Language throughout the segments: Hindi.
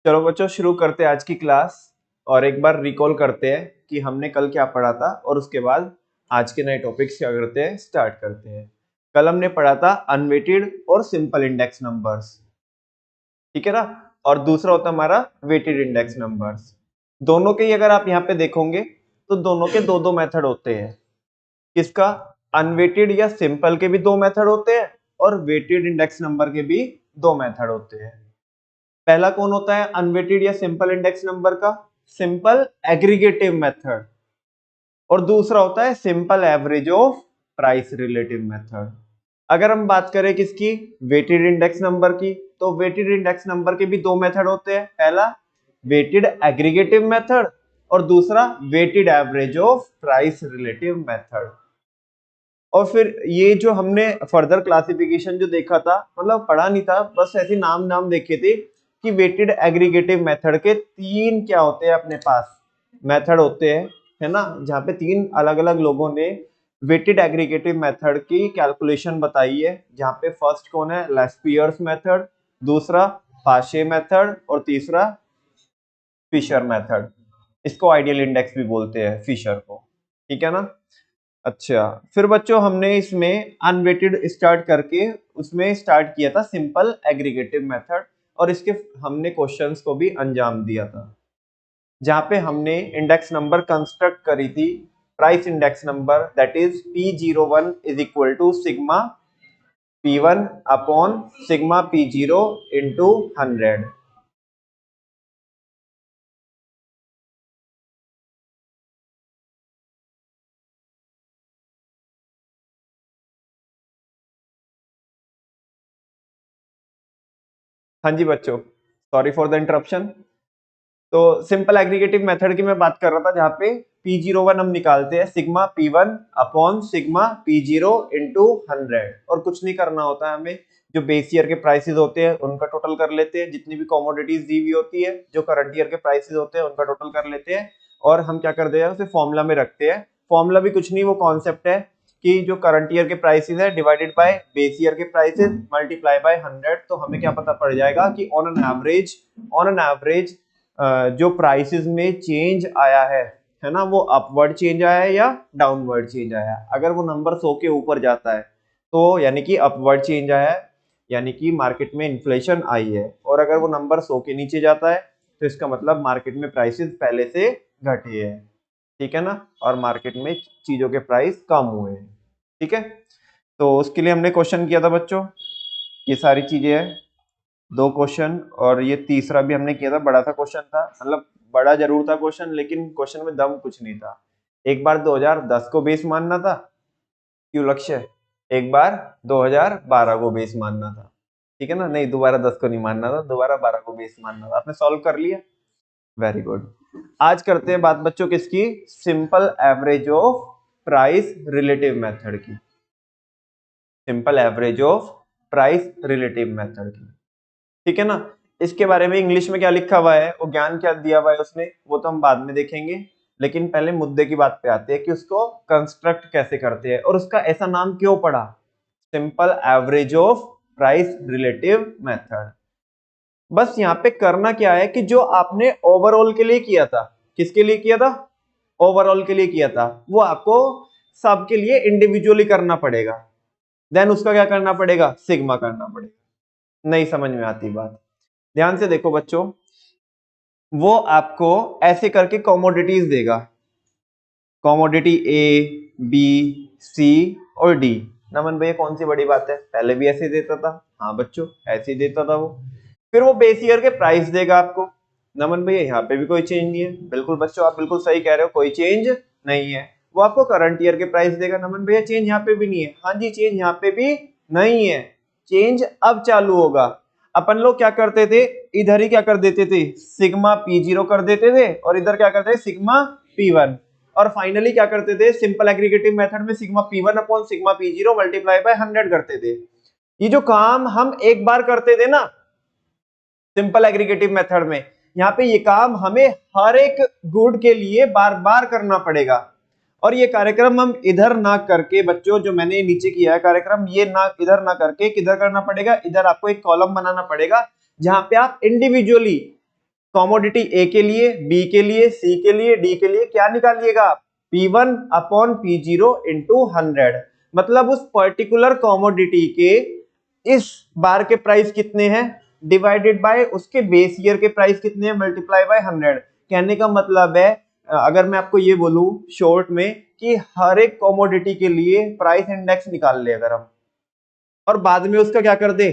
चलो बच्चों शुरू करते हैं आज की क्लास। और एक बार रिकॉल करते हैं कि हमने कल क्या पढ़ा था और उसके बाद आज के नए टॉपिक्स क्या करते हैं, स्टार्ट करते हैं। कल हमने पढ़ा था अनवेटेड और सिंपल इंडेक्स नंबर्स, ठीक है ना। और दूसरा होता है हमारा वेटेड इंडेक्स नंबर्स। दोनों के ही अगर आप यहाँ पे देखोगे तो दोनों के दो दो मेथड होते हैं। किसका? अनवेटेड या सिंपल के भी दो मेथड होते हैं और वेटेड इंडेक्स नंबर के भी दो मेथड होते हैं। पहला कौन होता है अनवेटेड या सिंपल इंडेक्स नंबर का? Simple aggregative method. और दूसरा होता है simple average of price relative method. अगर हम बात करें किसकी, वेटेड इंडेक्स नंबर की, तो वेटेड इंडेक्स नंबर के भी दो मेथड होते हैं। पहला वेटेड एग्रीगेटिव मेथड और दूसरा weighted average of price relative method. और फिर ये जो हमने फर्दर क्लासिफिकेशन जो देखा था, मतलब पढ़ा नहीं था, बस ऐसे नाम नाम देखे थे कि वेटेड एग्रीगेटिव मेथड के तीन क्या होते हैं अपने पास मेथड होते हैं, है ना। जहाँ पे तीन अलग अलग लोगों ने वेटेड एग्रीगेटिव मेथड की कैलकुलेशन बताई है। जहाँ पे फर्स्ट कौन है, लेस्पियर्स मेथड, दूसरा पाशे मेथड और तीसरा फिशर मेथड। इसको आइडियल इंडेक्स भी बोलते हैं फिशर को, ठीक है ना। अच्छा, फिर बच्चों हमने इसमें अनवेटेड स्टार्ट करके उसमें स्टार्ट किया था सिंपल एग्रीगेटिव मेथड और इसके हमने क्वेश्चंस को भी अंजाम दिया था, जहां पे हमने इंडेक्स नंबर कंस्ट्रक्ट करी थी। Price index number that is P01 is equal to sigma P1 upon sigma P0 into 100। हाँ जी बच्चों, सॉरी फॉर द इंटरप्शन। तो सिंपल एग्रीगेटिव मेथड की मैं बात कर रहा था, जहाँ पे P01 हम निकालते हैं sigma P1 upon sigma P0 into 100। और कुछ नहीं करना होता है हमें, जो बेस ईयर के प्राइसेस होते हैं उनका टोटल कर लेते हैं, जितनी भी कमोडिटीज दी हुई होती है जो करंट ईयर के प्राइसेस होते हैं उनका टोटल कर लेते हैं। और हम क्या करते हैं, उसे फॉर्मूला में रखते हैं। फॉर्मूला भी कुछ नहीं, वो कॉन्सेप्ट है कि जो करंट ईयर के प्राइसेस है डिवाइडेड बाय बेस ईयर के प्राइसेस मल्टीप्लाई बाय 100। तो हमें क्या पता पड़ जाएगा कि ऑन एन एवरेज जो प्राइसेस में चेंज आया है ना, वो अपवर्ड चेंज आया है या डाउनवर्ड चेंज आया है। अगर वो नंबर 100 के ऊपर जाता है तो यानी कि अपवर्ड चेंज आया है, यानी कि मार्केट में इन्फ्लेशन आई है। और अगर वो नंबर 100 के नीचे जाता है तो इसका मतलब मार्केट में प्राइसेस पहले से घटे हैं, ठीक है ना, और मार्केट में चीजों के प्राइस कम हुए हैं, ठीक है। तो उसके लिए हमने क्वेश्चन किया था बच्चों, ये सारी चीजें हैं, दो क्वेश्चन। और ये तीसरा भी हमने किया था, बड़ा सा क्वेश्चन था, मतलब बड़ा जरूर था क्वेश्चन, लेकिन क्वेश्चन में दम कुछ नहीं था। एक बार 2010 को बेस मानना था क्यों लक्ष्य, एक बार 2012 को बेस मानना था, ठीक है ना। नहीं, दोबारा 10 को नहीं मानना था, दोबारा 12 को बेस मानना था। आपने सॉल्व कर लिया, वेरी गुड। आज करते हैं बात बच्चों किसकी, simple average of price relative method की। Simple average of price relative method की, ठीक है ना। इसके बारे में इंग्लिश में क्या लिखा हुआ है, वो ज्ञान क्या दिया हुआ है उसने, वो तो हम बाद में देखेंगे। लेकिन पहले मुद्दे की बात पे आते हैं कि उसको कंस्ट्रक्ट कैसे करते हैं और उसका ऐसा नाम क्यों पड़ा, simple average of price relative method. बस यहाँ पे करना क्या है कि जो आपने ओवरऑल के लिए किया था, किसके लिए किया था, ओवरऑल के लिए किया था, वो आपको सबके लिए इंडिविजुअली करना पड़ेगा। देन उसका क्या करना पड़ेगा, सिग्मा करना पड़ेगा। नहीं समझ में आती बात, ध्यान से देखो बच्चों। वो आपको ऐसे करके कॉमोडिटीज देगा, कॉमोडिटी ए बी सी और डी। नमन भैया कौन सी बड़ी बात है, पहले भी ऐसे देता था। हाँ बच्चों, ऐसे ही देता था वो। फिर वो बेस ईयर के प्राइस देगा आपको। नमन भैया यहाँ पे भी कोई चेंज नहीं है, बिल्कुल बच्चों आप बिल्कुल सही कह रहे हो, कोई चेंज नहीं है। वो आपको करंट ईयर के प्राइस देगा। नमन भैया चेंज यहाँ पे भी नहीं है, हाँ जी चेंज यहाँ पे भी नहीं है, चेंज अब चालू होगा। अपन लोग क्या करते थे, इधर ही क्या कर देते थे, सिग्मा P0 कर देते थे और इधर क्या करते थे, सिग्मा P1। और फाइनली क्या करते थे, सिंपल एग्रीगेटिव मेथड में sigma P1 upon sigma P0 multiply by 100 करते थे। ये जो काम हम एक बार करते थे ना सिंपल एग्रीगेटिव मेथड में, यहाँ पे ये काम हमें हर एक गुड के लिए बार बार करना पड़ेगा। और ये कार्यक्रम हम इधर ना करके बच्चों, जो मैंने नीचे किया है कार्यक्रम, ये ना इधर ना करके किधर करना पड़ेगा, इधर आपको एक कॉलम बनाना पड़ेगा जहां पे आप इंडिविजुअली कॉमोडिटी ए के लिए, बी के लिए, सी के लिए, डी के लिए क्या निकालिएगा? P1 upon P0 into 100। मतलब उस पर्टिकुलर कॉमोडिटी के इस बार के प्राइस कितने हैं डिवाइडेड बाय उसके बेस ईयर के प्राइस कितने हैं मल्टीप्लाई बाय 100। कहने का मतलब है अगर मैं आपको ये बोलूं शॉर्ट में कि हर एक कॉमोडिटी के लिए प्राइस इंडेक्स निकाल ले अगर हम, और बाद में उसका क्या कर दे?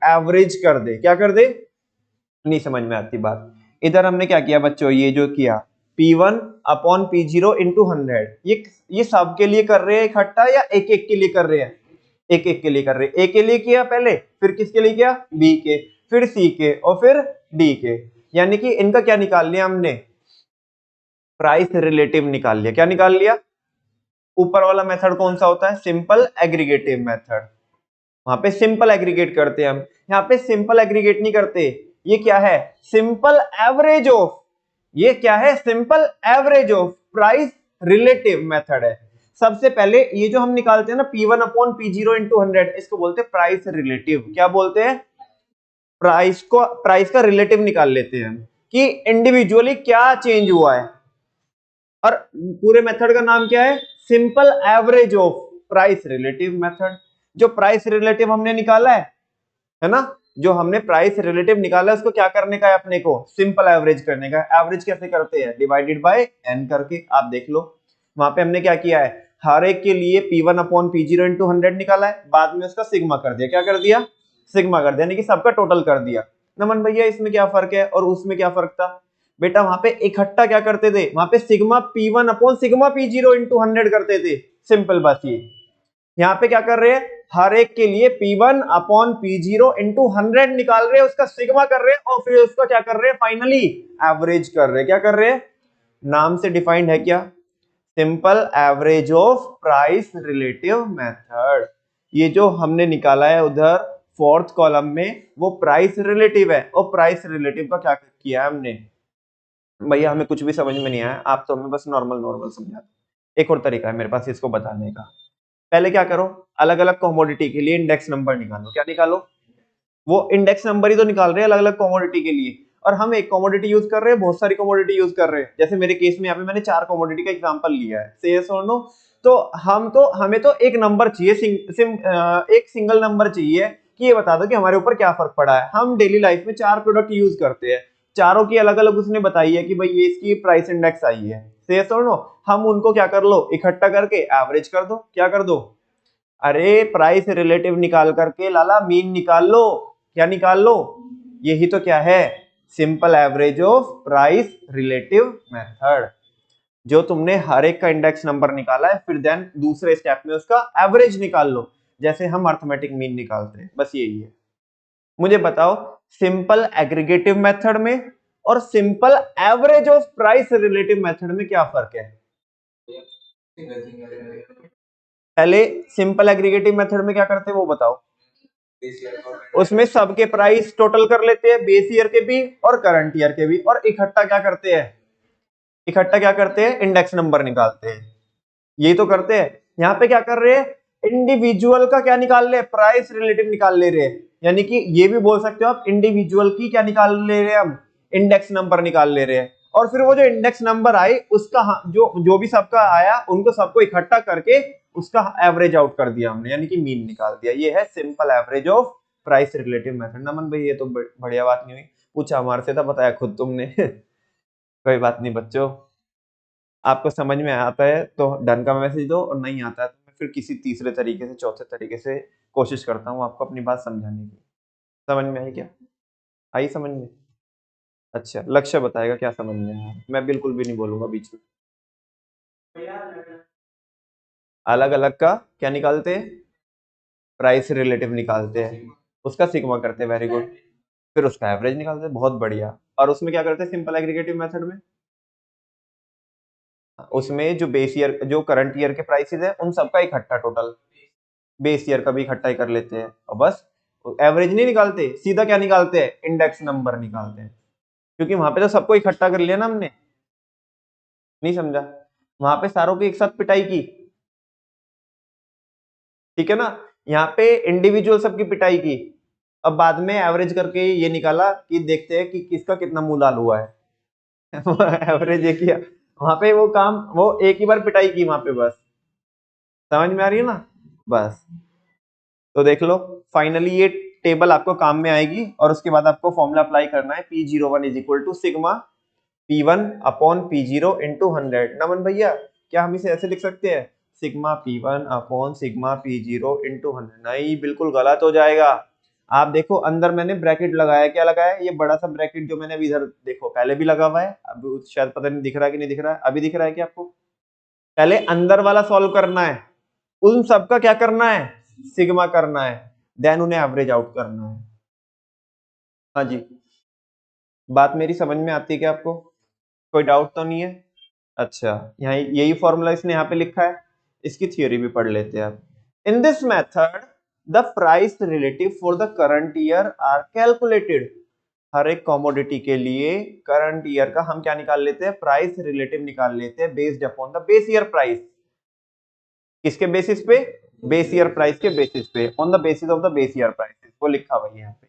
एवरेज कर दे। क्या कर दे? नहीं समझ में आती बात। इधर हमने क्या किया बच्चों, ये जो किया P1 अपॉन P0 इंटू 100, ये सब के लिए कर रहे हैं इकट्ठा या एक एक के लिए कर रहे हैं? एक एक के लिए कर रहे हैं। ए के लिए किया पहले, फिर किसके लिए किया? बी के, फिर सी के और फिर डी के। यानी कि इनका क्या निकाल लिया हमने? प्राइस रिलेटिव निकाल लिया। क्या निकाल लिया? ऊपर वाला मेथड कौन सा होता है? Simple aggregative method. वहां पे सिंपल एग्रीगेट करते हैं हम, यहाँ पे सिंपल एग्रीगेट नहीं करते। ये क्या है? Simple average of. ये क्या है? Simple average of price relative method है। सबसे पहले ये जो हम निकालते हैं ना P1 अपॉन P0 इंटू 100, इसको बोलते हैं प्राइस रिलेटिव। क्या बोलते हैं? प्राइस का रिलेटिव निकाल लेते हैं कि इंडिविजुअली क्या चेंज हुआ है। और पूरे मेथड का नाम क्या है? Simple average of price relative method. जो प्राइस रिलेटिव हमने निकाला है ना, जो हमने प्राइस रिलेटिव निकाला है उसको क्या करने का है अपने को? सिंपल एवरेज करने का। एवरेज कैसे करते हैं? डिवाइडेड बाय एन करके। आप देख लो वहां पे हमने क्या किया है, हर एक के लिए P1 अपॉन P0 इंटू 100 निकाला है, बाद में उसका सिग्मा कर दिया। क्या कर दिया? सिग्मा कर दिया, यानी कि सबका टोटल कर दिया। नमन भैया इसमें क्या फर्क है और उसमें क्या फर्क था? बेटा वहां पे इकट्ठा क्या करते थे? वहां पे sigma P1 upon sigma P0 into 100 करते थे। सिंपल बात ये। यहाँ पे क्या कर रहे हैं? हर एक के लिए P1 अपॉन P0 इंटू 100 निकाल रहे हैं, उसका सिग्मा कर रहे हैं और फिर उसका क्या कर रहे हैं? फाइनली एवरेज कर रहे हैं। क्या कर रहे हैं? नाम से डिफाइंड है क्या? Simple average of price relative method. ये जो हमने निकाला है उधर फोर्थ कॉलम में वो प्राइस रिलेटिव है, और प्राइस रिलेटिव का क्या किया है हमने? भैया हमें कुछ भी समझ में नहीं आया, आप तो हमें बस नॉर्मल नॉर्मल समझा। एक और तरीका है मेरे पास इसको बताने का। पहले क्या करो, अलग अलग कॉमोडिटी के लिए इंडेक्स नंबर निकालो। क्या निकालो? वो इंडेक्स नंबर ही तो निकाल रहे हैं अलग अलग कॉमोडिटी के लिए। और हम एक कॉमोडिटी यूज कर रहे हैं, बहुत सारी कॉमोडिटी यूज कर रहे हैं। जैसे मेरे केस में यहाँ पे मैंने 4 कॉमोडिटी का एग्जांपल लिया है, से यस और नो। तो हमें तो एक नंबर चाहिए, एक सिंगल नंबर चाहिए कि ये बता दो कि हमारे ऊपर क्या फर्क पड़ा है। हम डेली लाइफ में 4 प्रोडक्ट यूज करते हैं, चारों की अलग अलग उसने बताई है कि भाई ये इसकी प्राइस इंडेक्स आई है, से यस और नो। हम उनको क्या कर लो, इकट्ठा करके एवरेज कर दो। क्या कर दो? अरे प्राइस रिलेटिव निकाल करके लाला मीन निकाल लो। क्या निकाल लो? यही तो क्या है? Simple average of price relative method. जो तुमने हर एक का इंडेक्स नंबर निकाला है, फिर देन दूसरे स्टेप में उसका एवरेज निकाल लो, जैसे हम अर्थमेटिक मीन निकालते हैं। बस यही है। मुझे बताओ सिंपल एग्रीगेटिव मेथड में और simple average of price relative method में क्या फर्क है? पहले सिंपल एग्रीगेटिव मेथड में क्या करते हैं वो बताओ। उसमें सबके प्राइस टोटल कर लेते हैं, बेस ईयर के भी और करंट ईयर के भी, और इकट्ठा क्या करते हैं? इकट्ठा क्या करते हैं? इंडेक्स नंबर निकालते हैं। यही तो करते हैं। यहाँ पे क्या कर रहे हैं? इंडिविजुअल का क्या निकाल रहे हैं? प्राइस रिलेटिव निकाल ले रहे हैं। यानी कि ये भी बोल सकते हो आप, इंडिविजुअल की क्या निकाल ले रहे हैं हम? इंडेक्स नंबर निकाल ले रहे हैं। और फिर वो जो इंडेक्स नंबर आए उसका जो भी सबका आया उनको सबको इकट्ठा करके उसका एवरेज आउट कर दिया हमने, यानी कि मीन निकाल दिया। ये है simple average of price relative method. Naman भाई ये तो बढ़िया बात नहीं हुई, पूछा हमारे से था, बताया खुद तुमने। कोई बात नहीं बच्चों, आपको समझ में आता है तो डन का मैसेज दो, और नहीं आता है तो मैं फिर किसी तीसरे तरीके से, चौथे तरीके से कोशिश करता हूँ आपको अपनी बात समझाने की। समझ में आई क्या? आई समझ में? अच्छा, लक्ष्य बताएगा क्या समझ में आया। मैं बिल्कुल भी नहीं बोलूंगा बीच में। अलग अलग का क्या निकालते हैं? प्राइस रिलेटिव निकालते हैं, उसका सिग्मा करते हैं, वेरी गुड। फिर उसका एवरेज निकालते हैं, बहुत बढ़िया। और उसमें क्या करते हैं सिंपल एग्रीगेटिव मेथड में? उसमें जो बेस ईयर, जो करंट ईयर के प्राइसेस है उन सबका इकट्ठा टोटल, बेस ईयर का भी इकट्ठा ही कर लेते हैं, और बस एवरेज नहीं निकालते, सीधा क्या निकालते हैं? इंडेक्स नंबर निकालते हैं। क्योंकि वहां पे तो सबको इकट्ठा कर लिया ना हमने। नहीं समझा? वहां पे सारों की एक साथ पिटाई की, ठीक है ना। यहाँ पे इंडिविजुअल सबकी पिटाई की, अब बाद में एवरेज करके ये निकाला कि देखते हैं कि किसका कितना मूलाल हुआ है। एवरेज ये किया, वहां पे वो काम, वो एक ही बार पिटाई की वहां पे, बस समझ में आ रही है ना। बस तो देख लो, फाइनली ये टेबल आपको काम में आएगी और उसके बाद आपको फॉर्मूला अप्लाई करना है, P01 is equal to sigma P1 upon P0 into 100। Naman भैया, क्या हम इसे ऐसे लिख सकते हैं, sigma P1 upon sigma P0 into 100? नहीं, बिल्कुल गलत हो जाएगा। आप देखो अंदर मैंने ब्रैकेट लगाया, क्या लगाया है, ये बड़ा सा ब्रैकेट जो मैंने अभी इधर देखो पहले भी लगा हुआ है, अब शायद पता नहीं दिख रहा है कि नहीं दिख रहा है, अभी दिख रहा है क्या आपको? पहले अंदर वाला सॉल्व करना है, उन सबका क्या करना है, सिग्मा करना है, देन उन्हें एवरेज आउट करना है। हाँ जी, बात मेरी समझ में आती है क्या आपको? कोई डाउट तो नहीं है? अच्छा, यहाँ यही फॉर्मूला इसने यहाँ पे लिखा है, इसकी थियोरी भी पढ़ लेते हैं आप। In this method the price relative for the current year are calculated. हर एक कॉमोडिटी के लिए करंट ईयर का हम क्या निकाल लेते हैं, प्राइस रिलेटिव निकाल लेते हैं, based upon the base year price. किसके बेसिस पे, बेस ईयर प्राइस के बेसिस पे, on the basis of the base year price, वो लिखा हुआ है यहाँ पे।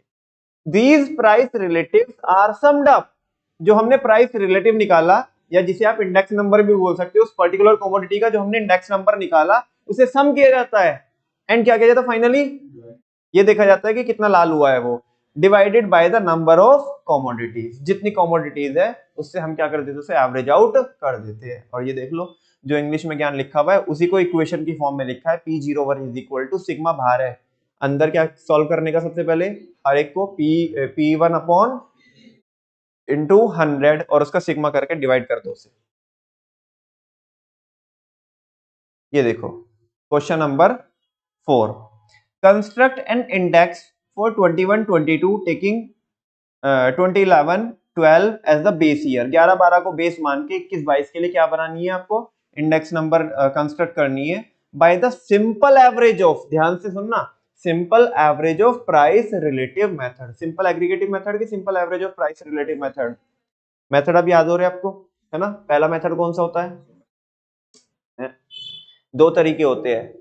These price relatives are summed up. जो हमने प्राइस रिलेटिव निकाला, या जिसे आप इंडेक्स नंबर भी बोल सकते हो, उस पर्टिकुलर कमोडिटी का जो हमने इंडेक्स नंबर निकाला, उसे सम किया जाता है, एंड क्या किया जाता है फाइनली, ये देखा जाता है कि कितना लाल हुआ है वो, divided by the number of commodities. जितनी कमोडिटीज है उससे हम क्या कर देते हैं, उसे एवरेज आउट कर देते हैं। और ये देख लो, जो इंग्लिश में ज्ञान लिखा हुआ है उसी को इक्वेशन की फॉर्म में लिखा है, P01 is equal to sigma बाहर है, अंदर क्या सॉल्व करने का, सबसे पहले हर एक को P1 अपॉन इंटू 100 और उसका सिग्मा करके डिवाइड कर दो उसे। ये देखो question number 4, construct an index for 21 22 taking 2011 12 as the base year. 11 12 को बेस मान के 21 22 के लिए क्या बनानी है आपको, इंडेक्स नंबर कंस्ट्रक्ट करनी है, by the simple average of, ध्यान से सुनना, simple average of price relative method. Simple aggregative method की simple average of price relative method. Method अब याद हो रहे आपको, है ना? पहला मेथड कौन सा होता है? दो तरीके होते हैं,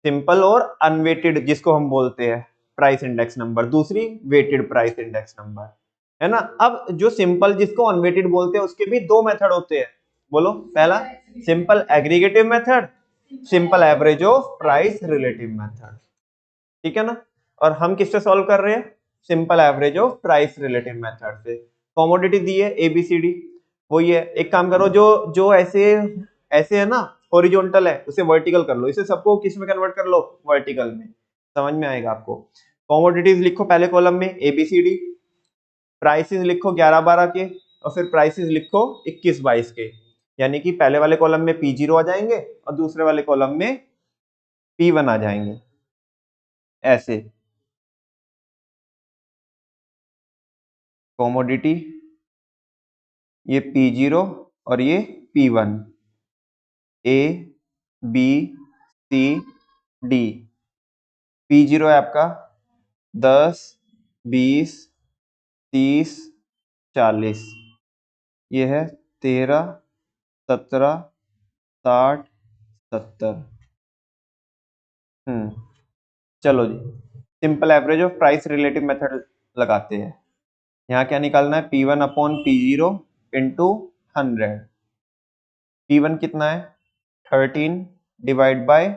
सिंपल और अनवेटेड, जिसको हम बोलते हैं प्राइस इंडेक्स नंबर, दूसरी वेटेड प्राइस इंडेक्स नंबर, है ना? अब जो सिंपल जिसको अनवेटेड बोलते हैं उसके भी दो मेथड होते हैं, बोलो। पहला simple aggregative method, simple average of price relative method, ठीक है ना? और हम किससे सॉल्व कर रहे हैं, simple average of price relative method से। कॉमोडिटी दी है ABCD, वो ये, एक काम करो, जो जो ऐसे ऐसे है ना, हॉरिजॉन्टल है, उसे वर्टिकल कर लो, इसे सबको किस में कन्वर्ट कर लो, वर्टिकल में, समझ में आएगा आपको। कॉमोडिटीज लिखो पहले कॉलम में ABCD, प्राइसेस लिखो 11 12 के, और फिर प्राइसेस लिखो 21 22 के, यानी कि पहले वाले कॉलम में P0 आ जाएंगे और दूसरे वाले कॉलम में P1 आ जाएंगे, ऐसे। कॉमोडिटी ये P0 और ये P1, A B C D। P0 है आपका 10 20 30 40, ये है 13 17 60 70। चलो जी, simple average of price relative method लगाते हैं। यहाँ क्या निकालना है, P1 upon P0 into 100। P1 कितना है, 13 डिवाइड बाय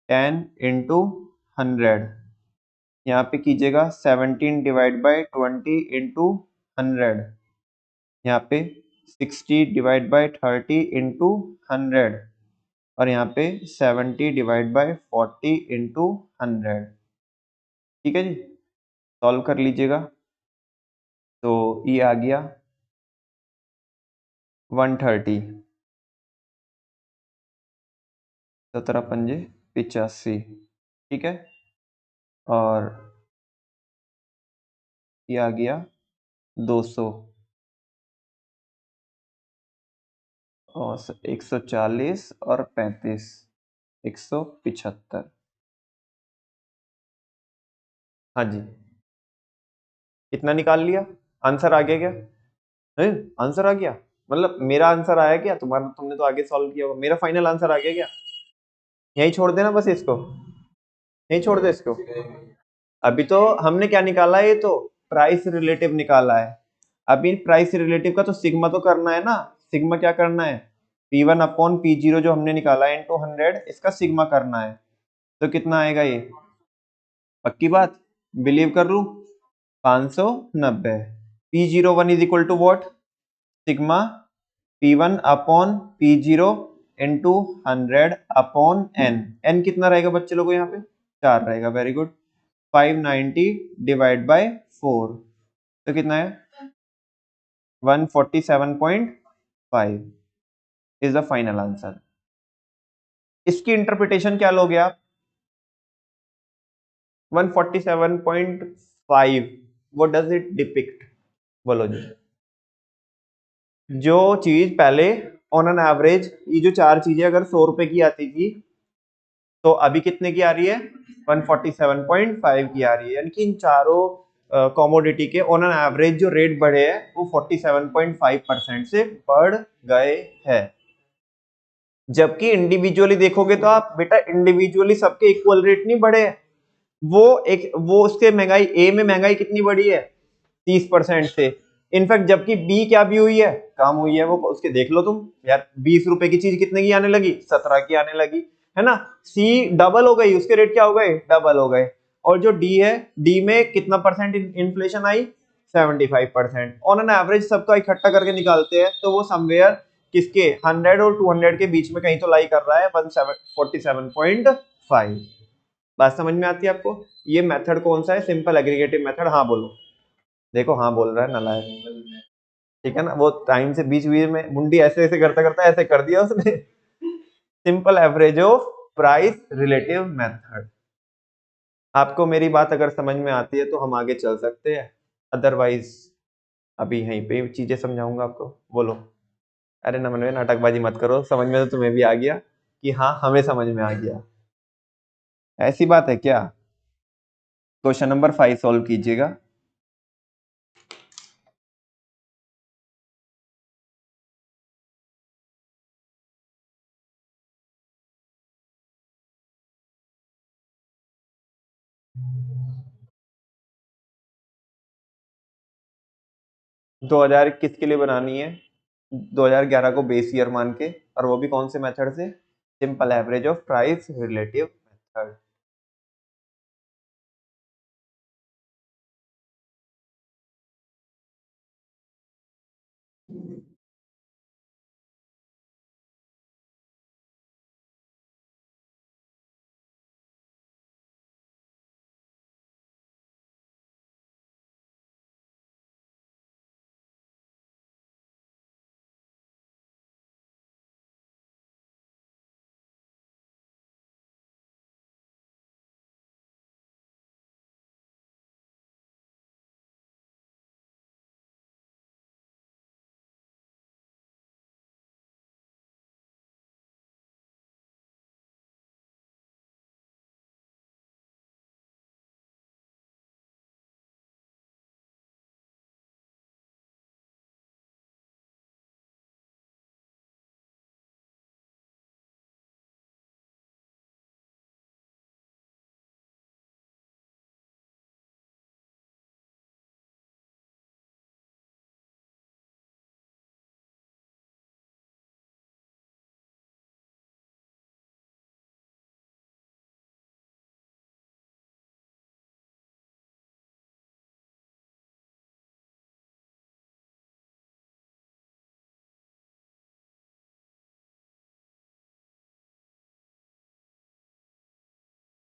10 इंटू 100। यहाँ पे कीजिएगा 17 डिवाइड बाय 20 इंटू 100। यहाँ पे 60 डिवाइड बाय 30 इंटू 100, और यहाँ पे 70 डिवाइड बाय 40 इंटू 100। ठीक है जी, सॉल्व कर लीजिएगा। तो ये आ गया 130, 17 पंजे 85, ठीक है। और ये आ गया 200 और 140 और 35, 175। हाँ जी, इतना निकाल लिया, आंसर आ गया क्या? है, आंसर आ गया, मतलब मेरा आंसर आया क्या, तुम्हारा, तुमने तो आगे सॉल्व किया होगा, मेरा फाइनल आंसर आ गया क्या? यही छोड़ देना बस इसको, यही छोड़ दे इसको। अभी तो हमने क्या निकाला है, ये तो प्राइस रिलेटिव निकाला है। अभी प्राइस रिलेटिव का तो सिग्मा तो करना है ना, सिग्मा क्या करना है, P1 अपॉन P0 जो हमने निकाला है इंटू 100, इसका सिग्मा करना है। तो कितना आएगा ये, पक्की बात, बिलीव कर लूं, 590। P01 is equal to what, sigma P1 upon P0 into 100 upon n कितना रहेगा बच्चे लोगों यहाँ पे, 4 रहेगा, वेरी गुड। 590 डिवाइड बाय 4, तो कितना है, 147.5 इज द फाइनल आंसर। इसकी इंटरप्रिटेशन क्या लोगे आप, 147.5 व्हाट डज इट डिपिक्ट, बोलो जी। जो चीज पहले ऑन एन एवरेज, ये जो चार चीजें अगर 100 रुपए की आती थी, तो अभी कितने की आ रही है, 147.5 की आ रही है, यानी कि इन चारों कॉमोडिटी के ऑन एन एवरेज जो रेट बढ़े हैं वो 47.5% से बढ़ गए हैं। जबकि इंडिविजुअली देखोगे तो आप बेटा, इंडिविजुअली सबके इक्वल रेट नहीं बढ़े, वो उसके महंगाई, ए में महंगाई कितनी बढ़ी है, 30% से। इनफैक्ट जबकि बी क्या भी हुई है, कम हुई है, वो उसके देख लो तुम यार, 20 रुपए की चीज कितने की आने लगी, 17 की आने लगी, है ना। सी डबल हो गई, उसके रेट क्या हो गए, डबल हो गए। और जो डी है, डी में कितना percent inflation I, 75%। On an average सबका इकट्ठा करके निकालते हैं तो वो समवेयर किसके, 100 और 200 के बीच में कहीं तो लाई कर रहा है, 147.5। बात समझ में आती है आपको। ये मेथड कौन सा है, सिंपल एग्रीगेटिव मेथड, हाँ बोलो, देखो हाँ बोल रहा है नालायक, ठीक है ना, वो टाइम से बीच बीच में मुंडी ऐसे ऐसे करता करता ऐसे कर दिया उसने। Simple average of price relative method. आपको मेरी बात अगर समझ में आती है तो हम आगे चल सकते हैं, अदरवाइज अभी यहीं पे चीजें समझाऊंगा आपको, बोलो। अरे नमन में नाटकबाजी मत करो, समझ में तो तुम्हें भी आ गया कि हाँ हमें समझ में आ गया, ऐसी बात है क्या। क्वेश्चन नंबर 5 सॉल्व कीजिएगा। दो हजार किसके लिए बनानी है, 2011 को बेस ईयर मान के, और वो भी कौन से मेथड से, simple average of price relative method.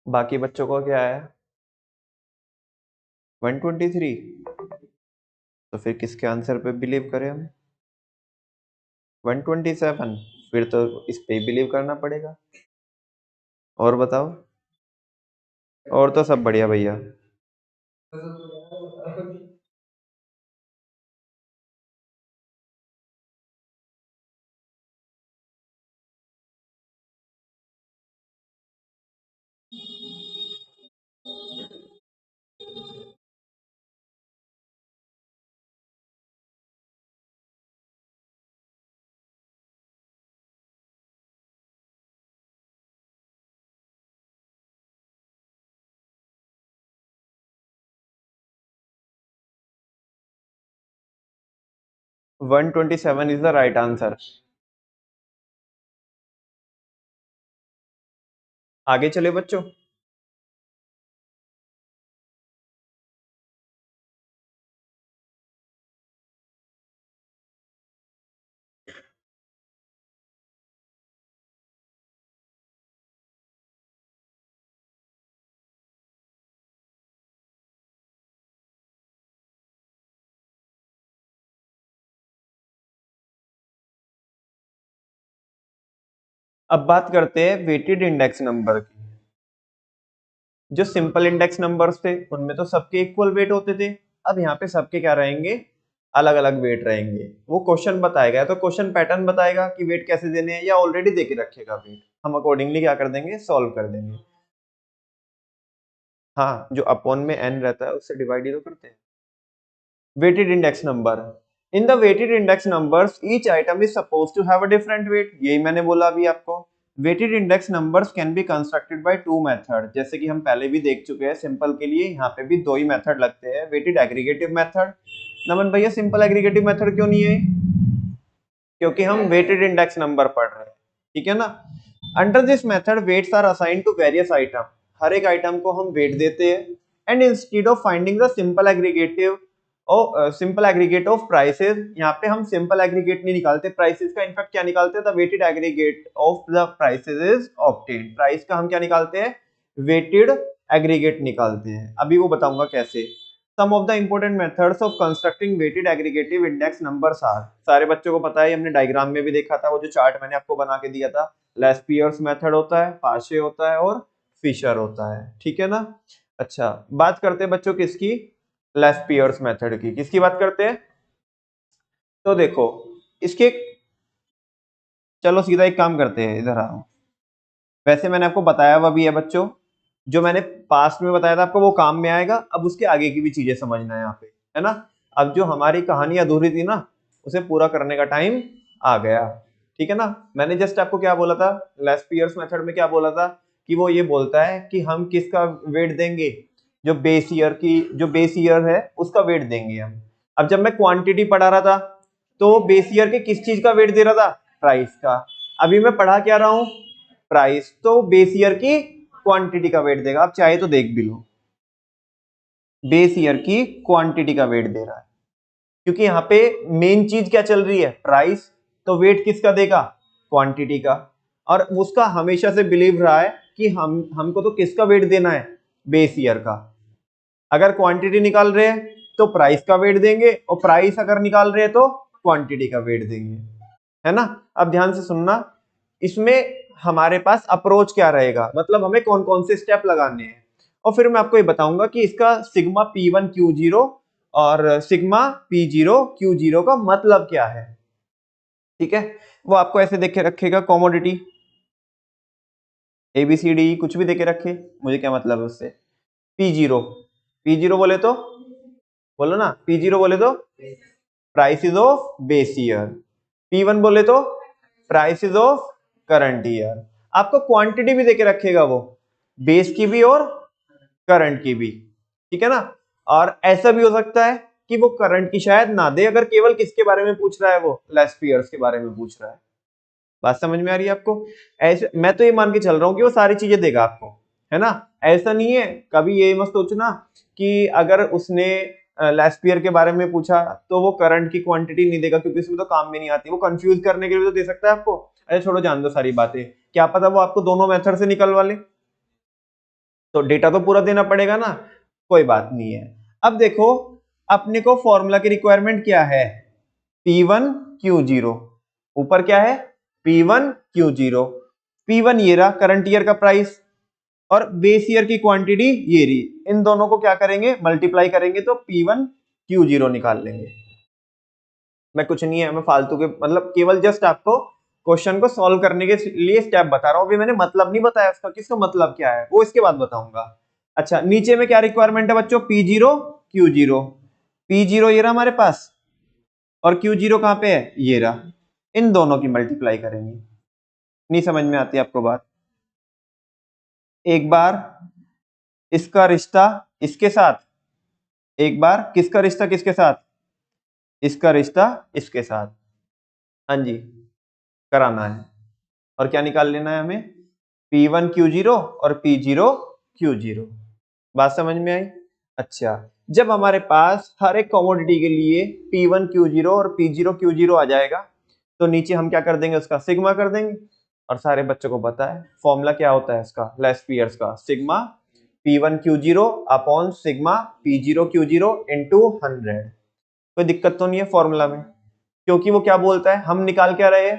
बाकी बच्चों को क्या है, 123। तो फिर किसके आंसर पे बिलीव करें हम, 127, फिर तो इस पे बिलीव करना पड़ेगा। और बताओ, और तो सब बढ़िया भैया। 127 इज द राइट आंसर। आगे चले बच्चों। अब बात करते हैं वेटेड इंडेक्स नंबर की। जो सिंपल इंडेक्स नंबर्स थे उनमें तो सबके इक्वल वेट होते थे। अब यहाँ पे सबके क्या रहेंगे, अलग अलग वेट रहेंगे। वो क्वेश्चन बताएगा, तो क्वेश्चन पैटर्न बताएगा कि वेट कैसे देने हैं, या ऑलरेडी दे के रखेगा वेट, हम अकॉर्डिंगली क्या कर देंगे, सॉल्व कर देंगे। हाँ, जो अपॉन में n रहता है उससे डिवाइड ही तो करते हैं। Weighted index number, in the weighted index numbers each item is suppose to have a different weight. यही मैंने बोला अभी आपको। Weighted index numbers can be constructed by two method, जैसे कि हम पहले भी देख चुके हैं। सिंपल के लिए यहाँ पे भी दो ही मेथड लगते हैं, वेटेड एग्रीगेटिव मेथड। नमन भैया सिंपल एग्रीगेटिव मेथड क्यों नहीं है? क्योंकि हम वेटेड इंडेक्स नंबर पढ़ रहे हैं, ठीक है ना। Under this method weights are assigned to various item, हर एक आइटम को हम वेट देते हैं। And instead of finding the simple aggregative simple aggregate of prices, यहाँ पे हम सिंपल एग्रीगेट नहीं निकालते प्राइसेस का, इनफैक्ट क्या निकालते हैं, the weighted aggregate of the prices is obtained. Price का हम क्या निकालते हैं, वेटेड एग्रीगेट निकालते हैं। अभी वो बताऊंगा कैसे। Some of the important methods of constructing weighted aggregative index numbers are, सारे बच्चों को पता है, हमने डायग्राम में भी देखा था, वो जो चार्ट मैंने आपको बना के दिया था। लेस्पियर्स मेथड होता है, पाशे होता है और फिशर होता है, ठीक है ना। अच्छा, बात करते हैं बच्चों किसकी, लेस्पियर्स मेथड की। किसकी बात करते हैं, तो देखो इसके, चलो सीधा एक काम करते हैं, इधर आओ। वैसे मैंने आपको बताया हुआ भी है बच्चों, जो मैंने पास्ट में बताया था आपको वो काम में आएगा। अब उसके आगे की भी चीजें समझना है यहाँ पे, है ना। अब जो हमारी कहानी अधूरी थी ना, उसे पूरा करने का टाइम आ गया, ठीक है ना। मैंने जस्ट आपको क्या बोला था, लेस्पियर्स मेथड में क्या बोला था, कि वो ये बोलता है कि हम किसका वेट देंगे, जो बेस ईयर की, जो बेस ईयर है उसका वेट देंगे हम। अब जब मैं क्वांटिटी पढ़ा रहा था, तो बेस ईयर के किस चीज का वेट दे रहा था, प्राइस का। अभी मैं पढ़ा क्या रहा हूं, प्राइस, तो बेस ईयर की क्वांटिटी का वेट देगा। आप चाहे तो देख भी लो, बेस ईयर की क्वांटिटी का वेट दे रहा है, क्योंकि यहाँ पे मेन चीज क्या चल रही है, प्राइस। तो वेट किसका देगा, क्वांटिटी का। और उसका हमेशा से बिलीव रहा है कि हमको तो किसका वेट देना है, बेस ईयर का। अगर क्वांटिटी निकाल रहे हैं तो प्राइस का वेट देंगे, और प्राइस अगर निकाल रहे हैं तो क्वांटिटी का वेट देंगे, है ना। अब ध्यान से सुनना, इसमें हमारे पास अप्रोच क्या रहेगा, मतलब हमें कौन कौन से स्टेप लगाने हैं। और फिर मैं आपको ये बताऊंगा कि इसका सिग्मा P1Q0 और सिग्मा P0Q0 का मतलब क्या है, ठीक है। वो आपको ऐसे देखे रखेगा, कॉमोडिटी ABCD कुछ भी देके रखे, मुझे क्या मतलब है उससे। P0, P0 बोले तो, बोलो ना, P0 बोले तो prices of base year, P1 बोले तो प्राइसेस ऑफ करंट ईयर। आपको क्वांटिटी भी देके रखेगा वो, बेस की भी और करंट की भी, ठीक है ना। और ऐसा भी हो सकता है कि वो करंट की शायद ना दे, अगर केवल किसके बारे में पूछ रहा है, वो लेस्पियर्स के बारे में पूछ रहा है। बात समझ में आ रही है आपको। ऐसे मैं तो ये मान के चल रहा हूँ कि वो सारी चीजें देगा आपको, है ना। ऐसा नहीं है, कभी ये मत सोचना कि अगर उसने लेस्पियर के बारे में पूछा तो वो करंट की क्वांटिटी नहीं देगा, क्योंकि उसमें तो काम में नहीं आती। वो कंफ्यूज करने के लिए तो दे सकता है आपको। अरे छोड़ो, जान दो सारी बातें, क्या पता वो आपको दोनों मेथड से निकलवा ले, तो डेटा तो पूरा देना पड़ेगा ना। कोई बात नहीं है। अब देखो, अपने को फॉर्मूला की रिक्वायरमेंट क्या है, P1Q0। ऊपर क्या है, P1Q0। P1 ये रहा करंट ईयर का प्राइस, और बेस ईयर की क्वांटिटी ये रही। इन दोनों को क्या करेंगे, मल्टीप्लाई करेंगे तो P1Q0 निकाल लेंगे। मैं कुछ नहीं है, मैं फालतू के, मतलब केवल जस्ट आपको क्वेश्चन को सॉल्व करने के लिए स्टेप बता रहा हूं। अभी मैंने मतलब नहीं बताया उसका, किसका मतलब क्या है वो इसके बाद बताऊंगा। अच्छा, नीचे में क्या रिक्वायरमेंट है बच्चों, P0Q0। P0 ये रहा हमारे पास, और Q0 कहां पे है, ये रहा। इन दोनों की मल्टीप्लाई करेंगे। नहीं समझ में आती आपको बात, एक बार इसका रिश्ता इसके साथ, एक बार किसका रिश्ता किसके साथ, इसका रिश्ता इसके साथ, हाँ जी, कराना है। और क्या निकाल लेना है हमें, P1 Q0 और P0 Q0। बात समझ में आई? अच्छा, जब हमारे पास हर एक कमोडिटी के लिए P1 Q0 और P0 Q0 आ जाएगा तो नीचे हम क्या कर देंगे, उसका सिग्मा कर देंगे। और सारे बच्चों को पता है फॉर्मूला क्या होता है इसका, लेस पीयर्स का, sigma P1 Q0 upon sigma P0 Q0 into 100। कोई दिक्कत तो नहीं है फॉर्मूला में, क्योंकि वो क्या बोलता है, हम निकाल क्या रहे हैं,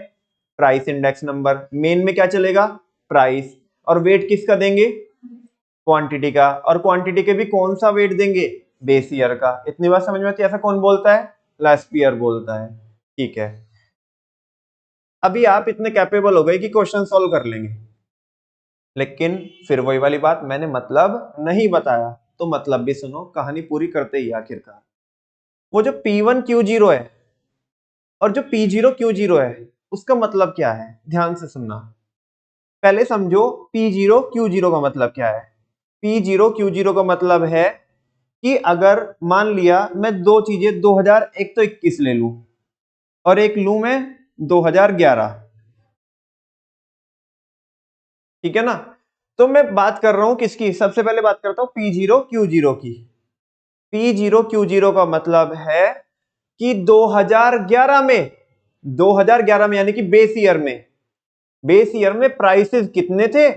प्राइस इंडेक्स नंबर। मेन में क्या चलेगा, प्राइस, और वेट किसका देंगे, क्वांटिटी का, और क्वांटिटी के भी कौन सा वेट देंगे, बेस ईयर का। इतनी बात समझ में आती है? ऐसा कौन बोलता है, लास्ट ईयर बोलता है। ठीक है, अभी आप इतने कैपेबल हो गए कि क्वेश्चन सॉल्व कर लेंगे, लेकिन फिर वही वाली बात, मैंने मतलब नहीं बताया तो मतलब भी सुनो, कहानी पूरी करते ही आखिरकार। वो जो P1 Q0 है और जो P0 Q0 है उसका मतलब क्या है, ध्यान से सुनना। पहले समझो P0 Q0 का मतलब क्या है। P0 Q0 का मतलब है कि अगर मान लिया मैं दो चीजें 2021 ले लूं और एक लूं मैं 2011, ठीक है ना, तो मैं बात कर रहा हूं किसकी, सबसे पहले बात करता हूं P0 Q0 की। P0 Q0 का मतलब है कि 2011 में यानी कि बेस ईयर में प्राइसेस कितने थे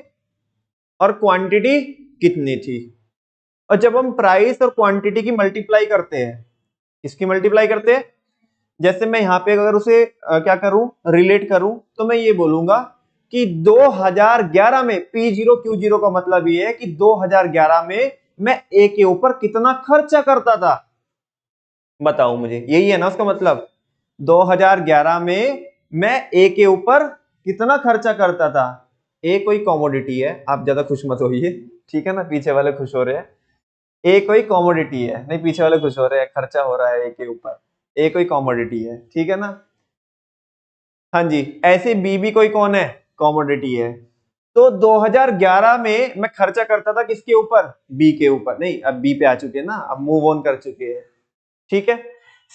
और क्वांटिटी कितनी थी। और जब हम प्राइस और क्वांटिटी की मल्टीप्लाई करते हैं, किसकी मल्टीप्लाई करते हैं, जैसे मैं यहां पे अगर उसे क्या करूं, रिलेट करूं, तो मैं ये बोलूंगा कि 2011 में P0 Q0 का मतलब ये है कि 2011 में मैं ए के ऊपर कितना खर्चा करता था, बताओ मुझे, यही है ना उसका मतलब। 2011 में मैं ए के ऊपर कितना खर्चा करता था। ए कोई कॉमोडिटी है, आप ज्यादा खुश मत होइए, ठीक है ना, पीछे वाले खुश हो रहे हैं। ए कोई कॉमोडिटी है, नहीं पीछे वाले खुश हो रहे हैं, खर्चा हो रहा है ए के ऊपर। ए कोई कॉमोडिटी है, ठीक है ना, हाँ जी। ऐसे बी भी कोई कौन है, कॉमोडिटी है। तो 2011 में मैं खर्चा करता था किसके ऊपर, बी के ऊपर, नहीं अब बी पे आ चुके हैं ना, अब मूव ऑन कर चुके हैं, ठीक है।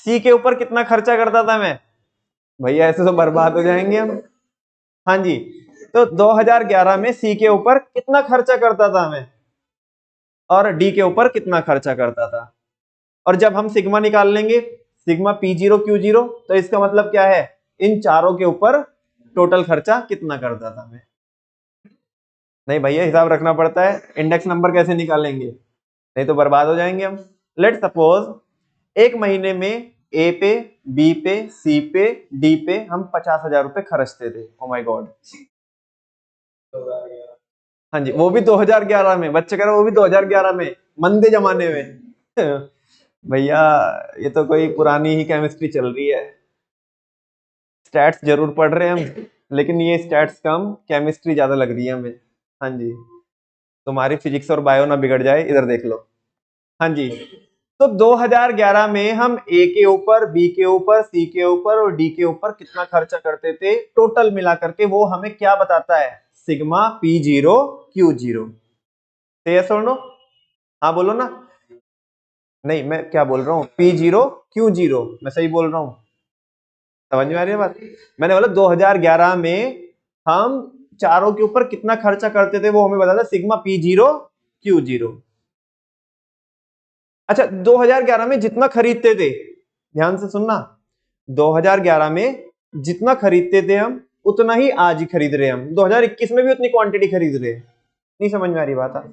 सी के ऊपर कितना खर्चा करता था मैं, भैया ऐसे तो बर्बाद हो जाएंगे हम, हाँ जी। तो 2011 में सी के ऊपर कितना खर्चा करता था मैं, और डी के ऊपर कितना खर्चा करता था। और जब हम सिग्मा निकाल लेंगे, सिग्मा P0 Q0, तो इसका मतलब क्या है, इन चारों के ऊपर टोटल खर्चा कितना करता था मैं। नहीं भैया हिसाब रखना पड़ता है, इंडेक्स नंबर कैसे निकालेंगे, नहीं तो बर्बाद हो जाएंगे हम। लेट सपोज एक महीने में ए पे, बी पे, सी पे, डी पे हम 50,000 रुपए खर्चते थे। ओ माय गॉड, हाँ जी, वो भी 2011 में, बच्चे कह रहे वो भी 2011 में, मंदे जमाने में भैया ये तो कोई पुरानी ही केमिस्ट्री चल रही है। स्टैट्स जरूर पढ़ रहे हैं हम, लेकिन ये स्टैट्स कम, केमिस्ट्री ज्यादा लग रही है हमें। हाँ जी, तुम्हारी फिजिक्स और बायो ना बिगड़ जाए, इधर देख लो। हाँ जी, तो 2011 में हम ए के ऊपर, बी के ऊपर, सी के ऊपर और डी के ऊपर कितना खर्चा करते थे, टोटल मिला करके वो हमें क्या बताता है, सिग्मा P0 Q0। यस और नो, हाँ बोलो ना। नहीं मैं क्या बोल रहा हूँ, P0 Q0, मैं सही बोल रहा हूँ, समझ में आ रही है बात। मैंने बोला 2011 में हम चारों के ऊपर कितना खर्चा करते थे वो हमें बताता सिग्मा P0 Q0। अच्छा 2011 में जितना खरीदते थे, ध्यान से सुनना, 2011 में जितना खरीदते थे हम उतना ही आज ही खरीद रहे हैं हम, 2021 में भी उतनी क्वांटिटी खरीद रहे हैं। नहीं समझ में आ रही बात।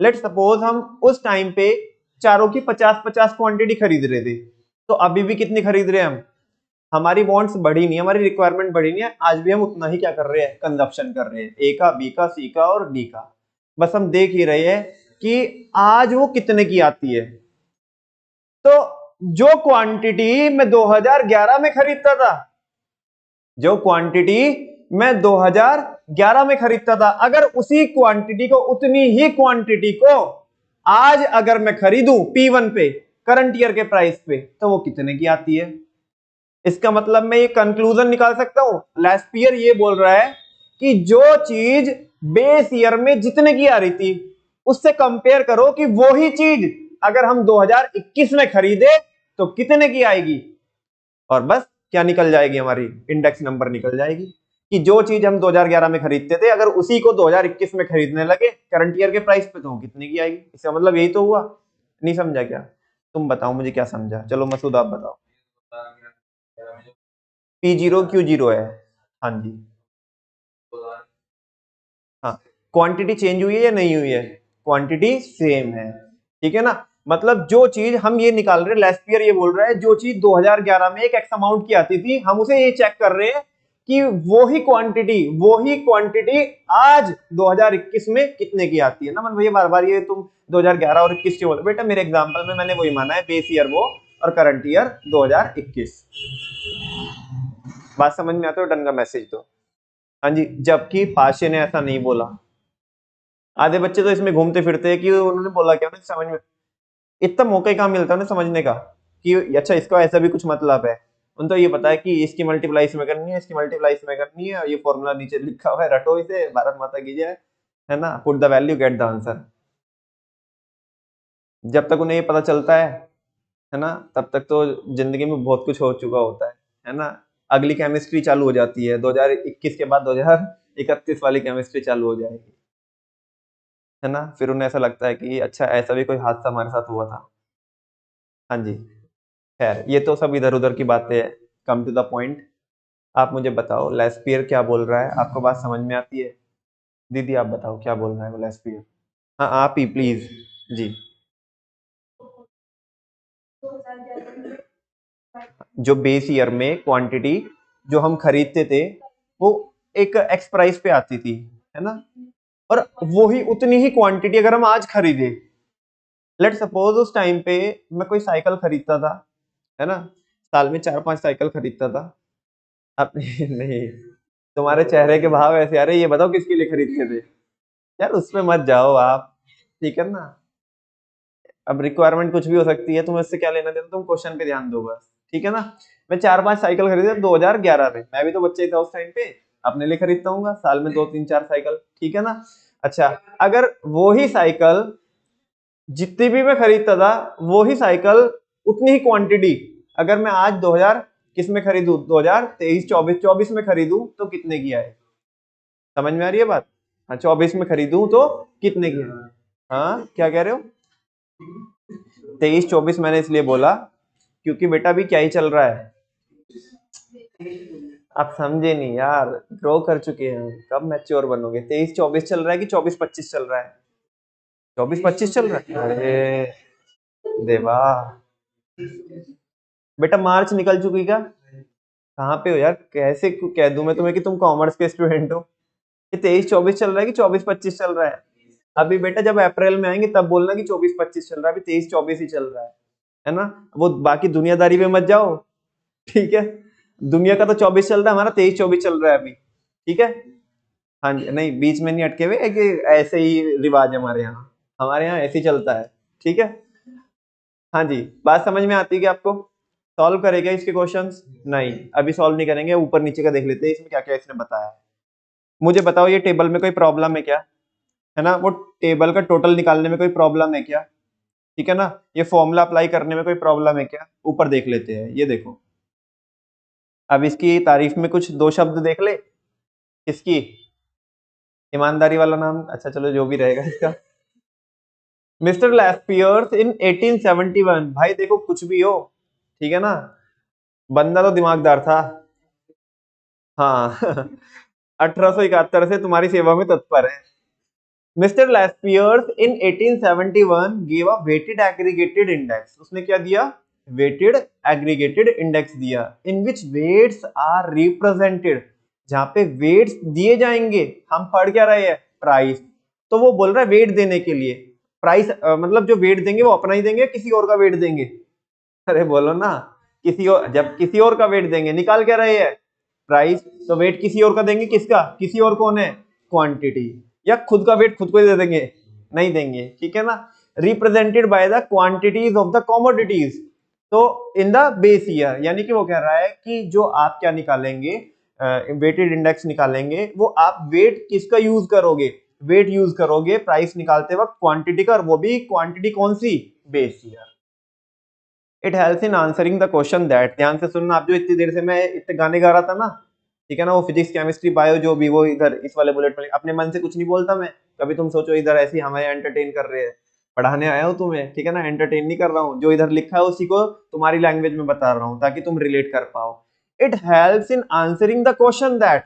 लेट सपोज हम उस टाइम पे चारों की 50-50 क्वांटिटी खरीद रहे थे, तो अभी भी कितनी खरीद रहे हैं हम, हमारी वांट्स बढ़ी नहीं, हमारी रिक्वायरमेंट बढ़ी नहीं है, आज भी हम उतना ही क्या कर रहे हैं, कंजप्शन कर रहे हैं, ए का, बी का, सी का और डी का। बस हम देख ही रहे हैं कि आज वो कितने की आती है। तो जो क्वांटिटी मैं 2011 में खरीदता था, जो क्वांटिटी मैं 2011 में खरीदता था, अगर उसी क्वांटिटी को, उतनी ही क्वांटिटी को आज अगर मैं खरीदूं P1 पे, करंट ईयर के प्राइस पे, तो वो कितने की आती है। इसका मतलब मैं ये कंक्लूजन निकाल सकता हूं, लेस्पियर ये बोल रहा है कि जो चीज बेस ईयर में जितने की आ रही थी उससे कंपेयर करो कि वो ही चीज अगर हम 2021 में खरीदे तो कितने की आएगी। और बस क्या निकल जाएगी, हमारी इंडेक्स नंबर निकल जाएगी कि जो चीज हम 2011 में खरीदते थे अगर उसी को 2021 में खरीदने लगे करंट ईयर के प्राइस पे तो कितने की आएगी। इसका मतलब यही तो हुआ। नहीं समझा क्या? तुम बताओ मुझे क्या समझा। चलो मसूद आप बताओ। P0 Q0 है। हाँ जी। हाँ, क्वांटिटी चेंज हुई है या नहीं हुई है? क्वांटिटी सेम है, ठीक है ना। मतलब जो चीज हम ये निकाल रहे हैं, लेस्पियर ये बोल रहा है जो चीज 2011 में एक एक्स अमाउंट की आती थी हम उसे ये चेक कर रहे हैं कि वो ही क्वांटिटी आज 2021 में कितने की आती है ना। मतलब भैया बार बार ये तुम 2011 और 21 क्यों बोल? बेटा मेरे एग्जांपल में मैंने वही माना है, बेस ईयर वो और करंट ईयर 2021। बात समझ में आते हो? डन का मैसेज तो हाँ जी। जबकि पाशे ने ऐसा नहीं बोला। आधे बच्चे तो इसमें घूमते फिरते हैं कि उन्होंने बोला क्या, उन्हें समझ में इतना मौका ही कहाँ मिलता है उन्हें समझने का कि अच्छा इसका ऐसा भी कुछ मतलब है। उन तो ये पता है कि इसकी मल्टीप्लाई इसमें करनी है, इसकी मल्टीप्लाई इसमें करनी है, ये फॉर्मूला नीचे लिखा हुआ है, रटो इसे, भारत माता की जय, है ना, put the value get the answer. जब तक उन्हें ये पता चलता है ना, तब तक तो जिंदगी में बहुत कुछ हो चुका होता है ना। अगली केमिस्ट्री चालू हो जाती है 2021 के बाद 2031 वाली केमिस्ट्री चालू हो जाएगी, है ना। फिर उन्हें ऐसा लगता है कि अच्छा ऐसा भी कोई हादसा हमारे साथ हुआ था। हाँ जी। खैर ये तो सब इधर उधर की बातें हैं। Come to the point. आप मुझे बताओ लेस्पियर क्या बोल रहा है, आपको बात समझ में आती है? दीदी आप बताओ क्या बोल रहा है वो लेस्पियर। हाँ आप ही प्लीज। जी। जो बेस ईयर में क्वांटिटी जो हम खरीदते थे वो एक एक्स प्राइस पे आती थी, है ना। और वो ही उतनी ही क्वांटिटी अगर हम आज खरीदे, लेट सपोज उस टाइम पे मैं कोई साइकिल खरीदता था, है ना, साल में 4-5 साइकिल खरीदता था। अब नहीं, तुम्हारे चेहरे के भाव ऐसे आ रहे, ये बताओ किसके लिए खरीदते थे? यार उसमें मत जाओ आप, ठीक है ना। अब रिक्वायरमेंट कुछ भी हो सकती है, तुम्हें उससे क्या लेना देना, तुम क्वेश्चन पे ध्यान दो बस, ठीक है ना। मैं 4-5 साइकिल खरीदा 2011 में, मैं भी तो बच्चा ही था उस टाइम पे, अपने लिए खरीदता हूँ साल में 2-3-4 साइकिल, ठीक है ना। अच्छा, अगर वो ही साइकिल जितनी भी मैं खरीदता था वो ही साइकिल उतनी ही क्वांटिटी अगर मैं आज 2000 किस में खरीदूं, 2023 24 में खरीदूं तो कितने की आए? समझ में आ रही है बात? हाँ 24 में खरीदूं तो कितने की आए? हाँ क्या कह रहे हो? 23-24 मैंने इसलिए बोला क्योंकि बेटा अभी क्या ही चल रहा है। आप समझे नहीं यार, ग्रो कर चुके हैं, कब मैच्योर बनोगे? 23-24 चल रहा है कि 24-25 चल रहा है? 24-25 चल रहा है। अरे देवा, बेटा मार्च निकल चुकी क्या? कहाँ पे हो यार, कैसे कह दूं मैं तुम्हें कि तुम कॉमर्स के स्टूडेंट हो? ये 23-24 चल रहा है कि 24-25 चल रहा है? अभी बेटा जब अप्रैल में आएंगे तब बोलना कि 24-25 चल रहा है, अभी 23-24 ही चल रहा है ना। वो बाकी दुनियादारी में मत जाओ, ठीक है। दुनिया का तो 24 चल रहा है, हमारा 23-24 चल रहा है अभी, ठीक है। हाँ जी, नहीं बीच में नहीं अटके हुए, कि ऐसे ही रिवाज है हमारे यहाँ ऐसे ही चलता है, ठीक है। हाँ जी, बात समझ में आती है कि आपको? सॉल्व करेगा इसके क्वेश्चंस? नहीं अभी सॉल्व नहीं करेंगे, ऊपर नीचे का देख लेते हैं इसमें क्या क्या इसने बताया है। मुझे बताओ ये टेबल में कोई प्रॉब्लम है क्या, है ना। वो टेबल का टोटल निकालने में कोई प्रॉब्लम है क्या, ठीक है ना। ये फॉर्मूला अप्लाई करने में कोई प्रॉब्लम है क्या? ऊपर देख लेते हैं, ये देखो। अब इसकी तारीफ में कुछ दो शब्द देख ले। किसकी? ईमानदारी वाला नाम, अच्छा चलो जो भी रहेगा इसका। Mister Laspeyres in 1871। भाई देखो कुछ भी हो, ठीक है ना, बंदा तो दिमागदार था। हाँ 1871 से तुम्हारी सेवा में तत्पर है। Mister Laspeyres in 1871 give a weighted aggregated index. उसने क्या दिया? वेटेड एग्रीगेटेड इंडेक्स दिया, in which weights are represented, जहां पे वेट्स दिए जाएंगे। हम पढ़ क्या रहे हैं? प्राइस। तो वो बोल रहा है वेट देने के लिए, प्राइस मतलब जो वेट देंगे वो अपना ही देंगे, किसी और का वेट देंगे? अरे बोलो ना, किसी और, जब किसी और का वेट देंगे, निकाल क्या रहे हैं? प्राइस। तो वेट किसी और का देंगे, किसका? किसी और कौन है? क्वांटिटी। या खुद का वेट खुद को ही दे देंगे? नहीं देंगे, ठीक है ना। Represented by the quantities of the commodities. तो इन द बेस ईयर, यानी कि वो कह रहा है कि जो आप क्या निकालेंगे, वेटेड इंडेक्स निकालेंगे, वो आप वेट किसका यूज करोगे? वेट यूज करोगे प्राइस निकालते वक्त क्वांटिटी का, और वो भी क्वांटिटी कौन सी? Base year. It helps in answering the question that, ध्यान से सुनना आप, जो इतनी देर से मैं इतने गाने गा रहा था ना, ठीक है ना, वो फिजिक्स केमिस्ट्री बायो जो भी, वो इधर इस वाले बुलेट में अपने मन से कुछ नहीं बोलता मैं कभी। तुम सोचो इधर ऐसे ही हमें एंटरटेन कर रहे हैं, पढ़ाने आया हूँ तुम्हें, ठीक है ना, एंटरटेन नहीं कर रहा हूँ। जो इधर लिखा है उसी को तुम्हारी लैंग्वेज में बता रहा हूँ ताकि तुम रिलेट कर पाओ। It helps in answering the question that,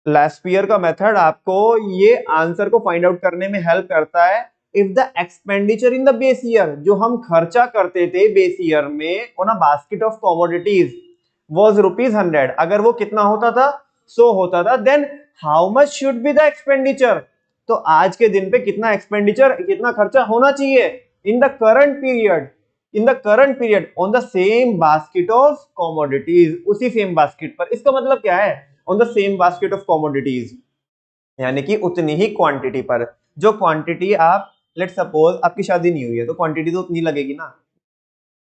लेस्पियर का मेथड आपको ये आंसर को फाइंड आउट करने में हेल्प करता है। If the expenditure in the base year, जो हम खर्चा करते थे बेस ईयर में on a basket of commodities was ₹100, अगर वो कितना होता था, 100 होता था, then how much should be the expenditure, तो आज के दिन पे कितना एक्सपेंडिचर, कितना खर्चा होना चाहिए इन the current period, in the current period on the same basket of commodities, उसी सेम बास्केट पर। इसका मतलब क्या है, on the same basket of commodities, यानी कि उतनी ही क्वांटिटी पर। जो क्वांटिटी आप, लेट सपोज आपकी शादी नहीं हुई है तो क्वांटिटी तो उतनी लगेगी ना,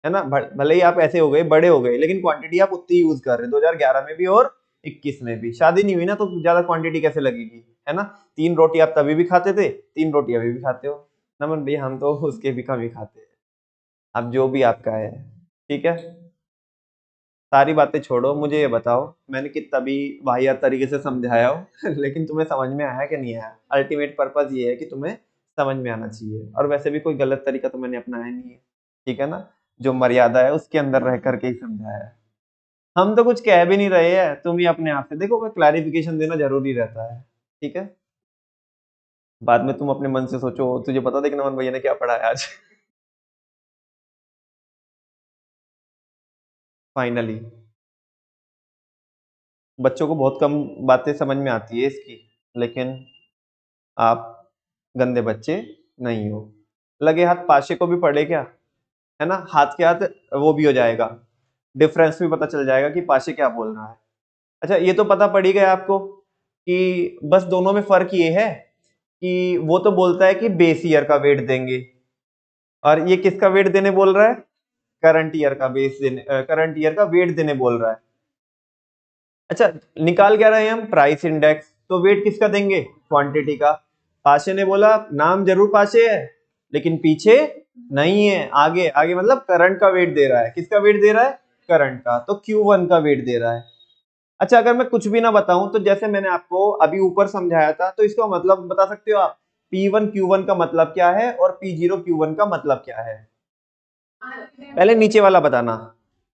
है ना, भले ही आप ऐसे हो गए बड़े हो गए, लेकिन क्वांटिटी आप उतनी यूज कर रहे हैं 2011 में भी और 21 में भी। शादी नहीं हुई ना तो ज्यादा क्वांटिटी कैसे लगेगी, है ना। 3 रोटी आप तभी भी खाते थे, 3 रोटी अभी भी खाते हो, नमन भैया हम तो उसके भी कम ही खाते हैं। अब जो भी आपका है, ठीक है, सारी बातें छोड़ो, मुझे ये बताओ, मैंने कितना भी वाहियात तरीके से समझाया हो लेकिन तुम्हें समझ में आया कि नहीं आया। अल्टीमेट पर्पस ये है कि तुम्हें समझ में आना चाहिए, और वैसे भी कोई गलत तरीका तो मैंने अपनाया नहीं है, ठीक है ना। जो मर्यादा है उसके अंदर रह करके ही समझाया है। हम तो कुछ कह भी नहीं रहे हैं, तुम ही अपने आप से देखो, क्लैरिफिकेशन देना जरूरी रहता है, ठीक है। बाद में तुम अपने मन से सोचो, तुझे पता था कि नमन भैया ने क्या पढ़ाया आज फाइनली बच्चों को बहुत कम बातें समझ में आती है इसकी, लेकिन आप गंदे बच्चे नहीं हो। लगे हाथ पाशे को भी पढ़े क्या, है ना, हाथ के हाथ वो भी हो जाएगा, डिफरेंस भी पता चल जाएगा कि पाशे क्या बोल रहा है। अच्छा ये तो पता पड़ ही गया आपको कि बस दोनों में फर्क ये है कि वो तो बोलता है कि बेस ईयर का वेट देंगे, और ये किसका वेट देने बोल रहा है, करंट ईयर का बेस देने, करंट ईयर का वेट देने बोल रहा है। अच्छा निकाल क्या रहे हैं हम, प्राइस इंडेक्स, तो वेट किसका देंगे, क्वांटिटी का। पाशे ने बोला नाम जरूर पाशे है लेकिन पीछे नहीं है, आगे, आगे मतलब करंट का वेट दे रहा है, किसका वेट दे रहा है, करंट का, तो Q1 का वेट दे रहा है। अच्छा अगर मैं कुछ भी ना बताऊं तो जैसे मैंने आपको अभी ऊपर समझाया था, तो इसका मतलब बता सकते हो आप, P1 Q1 का मतलब क्या है और P0 Q1 का मतलब क्या है। पहले नीचे वाला बताना,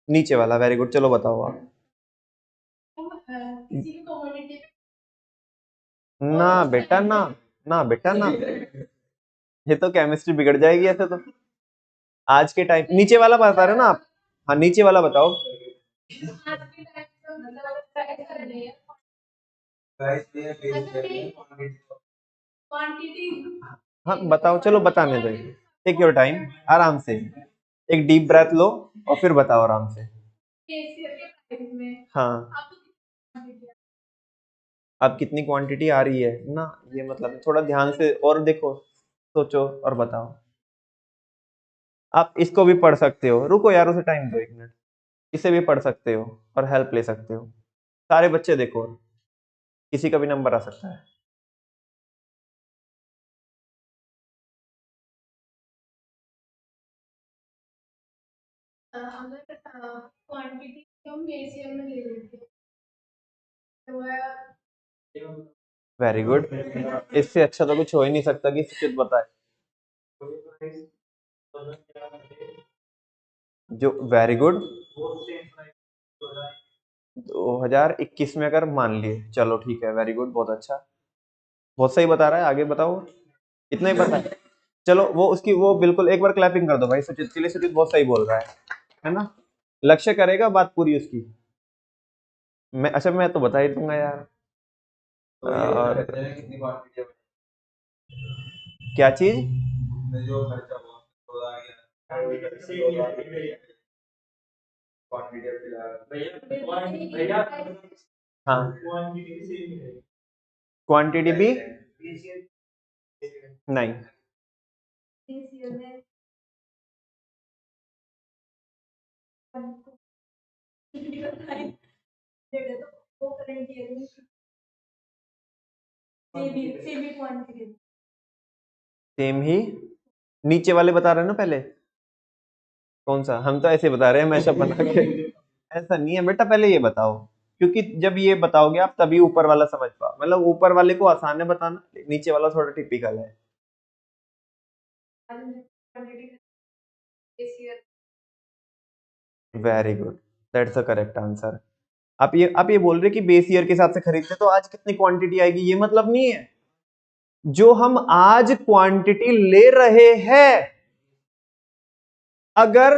नीचे वाला, वेरी गुड, चलो बताओ आप। ना बेटा ना, ना बेटा ना, ये तो केमिस्ट्री बिगड़ जाएगी ऐसे तो। आज के टाइम नीचे वाला बता रहे हो ना आप, हाँ नीचे वाला बताओ। हाँ बताओ, चलो बताने दो, टेक योर टाइम, आराम से, एक डीप ब्रेथ लो और फिर बताओ आराम से। हाँ अब कितनी क्वांटिटी आ रही है ना, ये मतलब थोड़ा ध्यान से और देखो, सोचो और बताओ। आप इसको भी पढ़ सकते हो, रुको यार उसे टाइम दो 1 मिनट, इसे भी पढ़ सकते हो और हेल्प ले सकते हो। सारे बच्चे देखो, किसी का भी नंबर आ सकता है। वेरी गुड, इससे अच्छा तो कुछ हो ही नहीं सकता कि सुचित बताए। जो वेरी गुड, 2021 में अगर मान लिए, चलो ठीक है, वेरी गुड, बहुत अच्छा, बहुत सही बता रहा है, आगे बताओ। इतना ही पता है, चलो वो उसकी वो बिल्कुल एक बार क्लैपिंग कर दो भाई सुचित के लिए, सुचित बहुत सही बोल रहा है ना, लक्ष्य करेगा बात पूरी उसकी। मैं अच्छा मैं तो बता ही दूंगा यार। और क्या चीज, हाँ क्वांटिटी भी नहीं, सेम ही, नीचे वाले बता रहे हैं ना पहले, कौन सा? हम तो ऐसे बता रहे हैं मैशअप बना के। ऐसा नहीं है बेटा, पहले ये बताओ, क्योंकि जब ये बताओगे आप तभी ऊपर वाला समझ पाओ, मतलब ऊपर वाले को आसान है बताना, नीचे वाला थोड़ा टिपिकल है। Very good, that's the correct answer. आप ये बोल रहे कि बेस ईयर के हिसाब से खरीदते तो आज कितनी क्वांटिटी आएगी, ये मतलब नहीं है। जो हम आज क्वांटिटी ले रहे हैं, अगर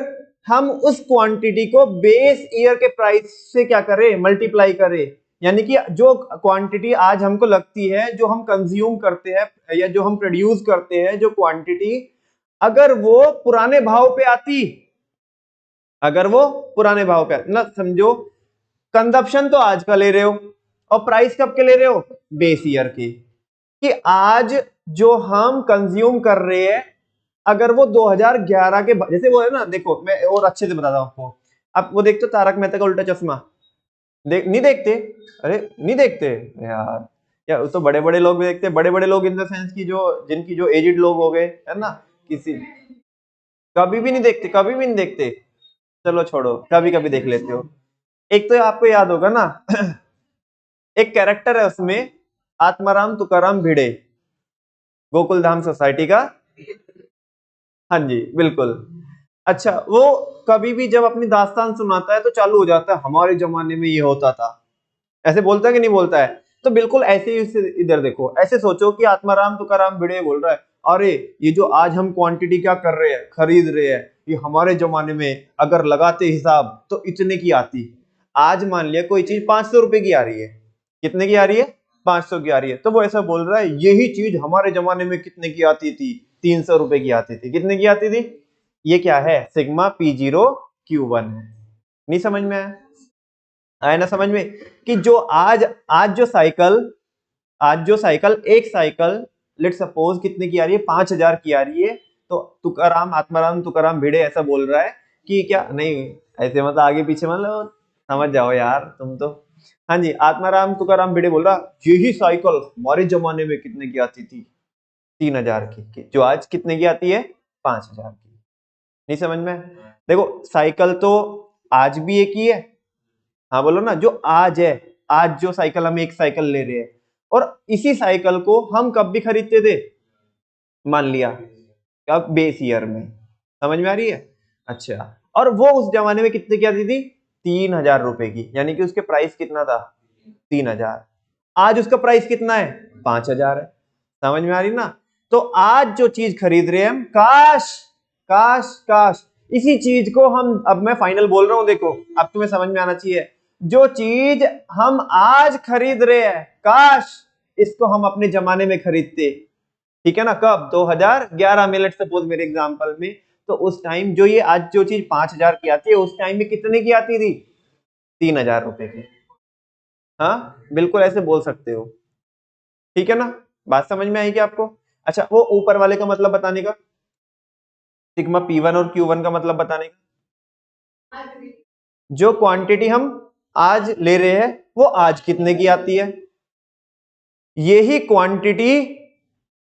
हम उस क्वांटिटी को बेस ईयर के प्राइस से क्या करें, मल्टीप्लाई करें, यानी कि जो क्वांटिटी आज हमको लगती है, जो हम कंज्यूम करते हैं या जो हम प्रोड्यूस करते हैं, जो क्वांटिटी, अगर वो पुराने भाव पे आती, अगर वो पुराने भाव पे ना, समझो कंजप्शन तो आज का ले रहे हो और प्राइस कब के ले रहे हो, बेस ईयर की, कि आज जो हम कंज्यूम कर रहे हैं, अगर वो 2011 के जैसे वो है ना, देखो मैं और अच्छे से बताता हूं आपको। आप वो देखते हो तारक मेहता का उल्टा चश्मा? नहीं देखते? अरे नहीं देखते यार, या तो बड़े बड़े लोग भी देखते, बड़े बड़े लोग इन द सेंस की जो जिनकी जो एजिड लोग हो गए है ना, किसी कभी भी नहीं देखते, कभी भी नहीं देखते। चलो छोड़ो, कभी कभी देख लेते हो। एक तो आपको याद होगा ना, एक कैरेक्टर है उसमें, आत्माराम तुकाराम भिड़े, गोकुल धाम सोसाइटी का। हाँ जी बिल्कुल। अच्छा, वो कभी भी जब अपनी दास्तान सुनाता है तो चालू हो जाता है, हमारे जमाने में ये होता था, ऐसे बोलता है कि नहीं बोलता है? तो बिल्कुल ऐसे ही इधर देखो, ऐसे सोचो कि आत्माराम तुकाराम भिड़े बोल रहा है, अरे ये जो आज हम क्वांटिटी क्या कर रहे हैं, खरीद रहे हैं, ये हमारे जमाने में अगर लगाते हिसाब तो इतने की आती। आज मान लिया कोई चीज 500 रुपए की आ रही है, कितने की आ रही है, 500 की आ रही है, तो वो ऐसा बोल रहा है यही चीज हमारे जमाने में कितने की आती थी, 300 रुपए की आती थी, कितने की आती थी। ये क्या है, सिग्मा P0Q1 है। नहीं समझ में आया? आया ना समझ में? कि जो आज आज जो साइकिल आज जो साइकिल एक साइकिल लेट सपोज कितने की आ रही है, 5000 की आ रही है, तो तुकाराम आत्माराम तुकाराम भिड़े ऐसा बोल रहा है कि क्या नहीं, ऐसे मतलब आगे पीछे मतलब समझ जाओ यार तुम तो। हाँ जी, आत्माराम तुकाराम भिड़े बोल रहा यही साइकिल हमारे जमाने में कितने की आती थी, 3000 की, जो आज कितने की आती है, 5000 की। नहीं समझ में? देखो साइकिल तो आज भी एक ही है, हाँ बोलो ना, जो आज है, आज जो साइकिल हम एक साइकिल ले रहे हैं, और इसी साइकिल को हम कब भी खरीदते थे, मान लिया कब, बेस ईयर में। समझ में आ रही है? अच्छा, और वो उस जमाने में कितने की आती थी, 3000 रुपए की, यानी कि उसके प्राइस कितना था, 3000। आज उसका प्राइस कितना है, 5000 है। समझ में आ रही ना? तो आज जो चीज खरीद रहे हैं हम, काश काश काश इसी चीज को हम, अब मैं फाइनल बोल रहा हूं, देखो अब तुम्हें समझ में आना चाहिए, जो चीज हम आज खरीद रहे हैं, काश इसको हम अपने जमाने में खरीदते। ठीक है ना, कब, 2011 में, लेट्स सपोज मेरे एग्जांपल में, तो उस टाइम जो ये आज जो चीज 5000 की आती है, उस टाइम में कितने की आती थी, 3000 रुपए की। हाँ बिल्कुल ऐसे बोल सकते हो। ठीक है ना, बात समझ में आएगी आपको? अच्छा, वो ऊपर वाले का मतलब बताने का, सिग्मा P1 और Q1 का मतलब बताने का, जो क्वांटिटी हम आज ले रहे हैं वो आज कितने की आती है, यही क्वांटिटी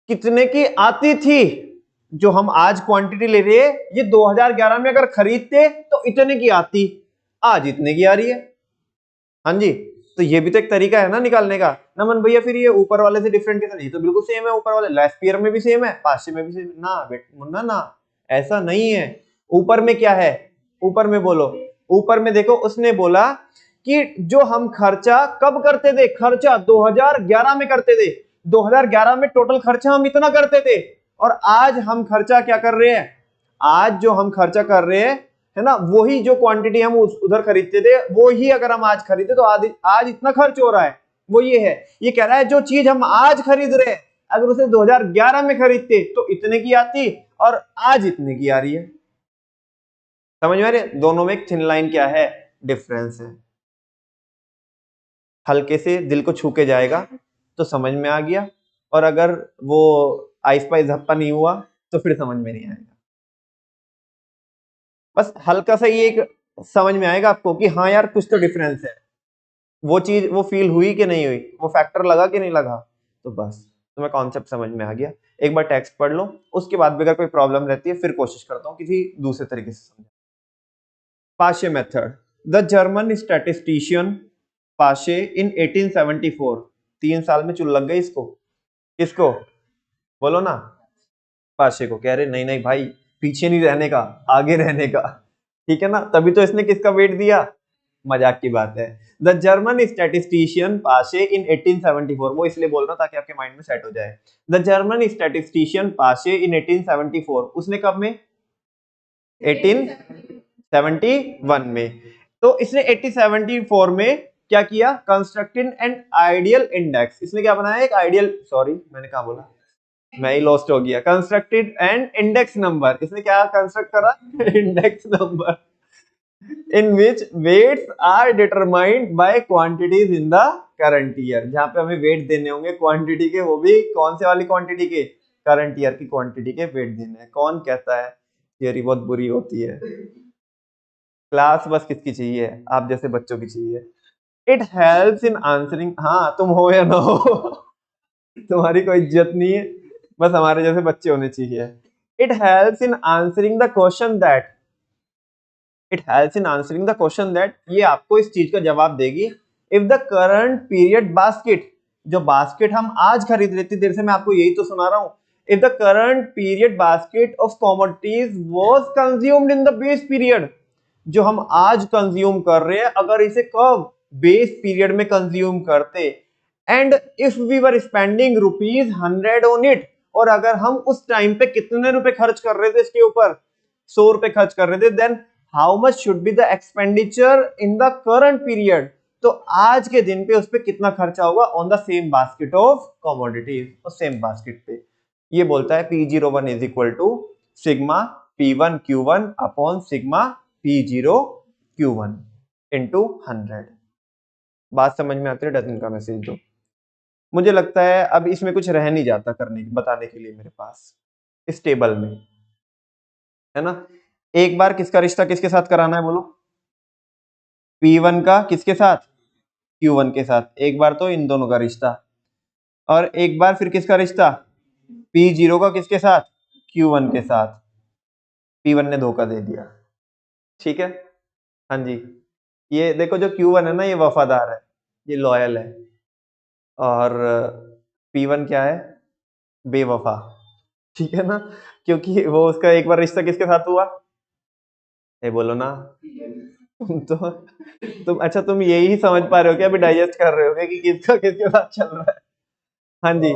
कितने की आती थी, जो हम आज क्वांटिटी ले रहे हैं, ये 2011 में अगर खरीदते तो इतने की आती, आज इतने की आ रही है। हाँ जी, तो ये भी तो एक तरीका है ना निकालने का। नमन भैया फिर ये ऊपर वाले से डिफरेंट कैसे, ये तो बिल्कुल सेम है, ऊपर वाले लास्ट ईयर में भी सेम है, पास्ट में भी सेम ना, मुन्ना ना, ऐसा नहीं है। ऊपर में क्या है, ऊपर में बोलो, ऊपर में देखो उसने बोला कि जो हम खर्चा कब करते थे, खर्चा 2011 में करते थे, 2011 में टोटल खर्चा हम इतना करते थे, और आज हम खर्चा क्या कर रहे हैं, आज जो हम खर्चा कर रहे हैं, है ना, वही जो क्वांटिटी हम उधर खरीदते थे, वो ही अगर हम आज खरीदे तो आज इतना खर्च हो रहा है। वो ये है, ये कह रहा है जो चीज हम आज खरीद रहे हैं, अगर उसे 2011 में खरीदते तो इतने की आती, और आज इतने की आ रही है। समझ में आ रही है? दोनों में एक थिन लाइन क्या है, डिफरेंस है। हल्के से दिल को छू के जाएगा तो समझ में आ गया, और अगर वो आइस पाइस धप्पा नहीं हुआ तो फिर समझ में नहीं आएगा। बस हल्का सा ये एक समझ में आएगा आपको कि हाँ यार कुछ तो डिफरेंस है, वो चीज वो फील हुई कि नहीं हुई, वो फैक्टर लगा कि नहीं लगा, तो बस तुम्हें कॉन्सेप्ट समझ में आ गया। एक बार टेक्स्ट पढ़ लो, उसके बाद भी अगर कोई प्रॉब्लम रहती है फिर कोशिश करता हूँ किसी दूसरे तरीके से समझाने पाशे मेथड, द जर्मन स्टैटिस्टिशियन पाशे इन 1874, 3 साल में चुल लग गई इसको, किसको बोलो ना, पाशे को। कह रहे नहीं नहीं भाई, पीछे नहीं रहने का, आगे रहने का, ठीक है ना, तभी तो इसने किसका वेट दिया, मजाक की बात है। द जर्मन स्टैटिस्टिशियन पाशे इन 1874, वो इसलिए बोल रहा हूं ताकि आपके माइंड में सेट हो जाए। द जर्मन स्टैटिस्टिशियन पाशे इन 1874, उसने कब में, 1871 में। तो इसने 1874 में क्या किया, कंस्ट्रक्टेड एन आइडियल इंडेक्स, इसने क्या बनाया, एक आइडियल, सॉरी मैंने कहा बोला, मैं ही लॉस्ट हो गया, कंस्ट्रक्टेड एन इंडेक्स नंबर, इसने क्या कंस्ट्रक्ट करा, index number in which weights are determined by quantities in the current year, जहां पे हमें वेट देने होंगे क्वांटिटी के, वो भी कौन से वाली क्वांटिटी के, करंट ईयर की क्वांटिटी के वेट देने हैं। कौन कहता है थियरी बहुत बुरी होती है, क्लास बस किसकी चाहिए, आप जैसे बच्चों की चाहिए। इट हेल्प्स इन आंसरिंग, हाँ तुम हो या ना हो तुम्हारी कोई इज्जत नहीं है, बस हमारे जैसे बच्चे होने चाहिए। It helps in answering the question that, it helps in answering the question that, ये आपको इस चीज का जवाब देगी, if the current period basket, जो बास्केट हम आज खरीद रहे, इतनी देर से मैं आपको यही तो सुना रहा हूं, if the current period basket of commodities was consumed in the base period, जो हम आज कंज्यूम कर रहे हैं अगर इसे कब, बेस पीरियड में कंज्यूम करते, and if we were spending ₹100 on it, और अगर हम उस टाइम पे कितने रुपए खर्च कर रहे थे इसके ऊपर, 100 रुपए खर्च कर रहे थे, then how much should be the expenditure in the current period, तो आज के दिन पे उस पे कितना खर्चा होगा on the same basket of commodities, और सेम बास्केट पे। ये बोलता है P01 is equal to sigma P1 Q1 upon sigma P0 Q1 into 100। बात समझ में आती है, डजन का मैसेज दो। मुझे लगता है अब इसमें कुछ रह नहीं जाता करने बताने के लिए मेरे पास, इस टेबल में, है ना। एक बार किसका रिश्ता किसके साथ कराना है बोलो, P1 का किसके साथ, Q1 के साथ, एक बार तो इन दोनों का रिश्ता, और एक बार फिर किसका रिश्ता, P0 का किसके साथ, Q1 के साथ। P1 ने धोखा दे दिया, ठीक है, हाँ जी। ये देखो जो Q1 है ना, ये वफादार है, ये लॉयल है, और P1 क्या है, बेवफा, ठीक है ना, क्योंकि वो उसका एक बार रिश्ता किसके साथ हुआ, ये बोलो ना, तुम अच्छा तुम यही समझ पा रहे हो क्या, अभी डाइजेस्ट कर रहे हो क्या कि किसका किसके साथ चल रहा है, हाँ जी,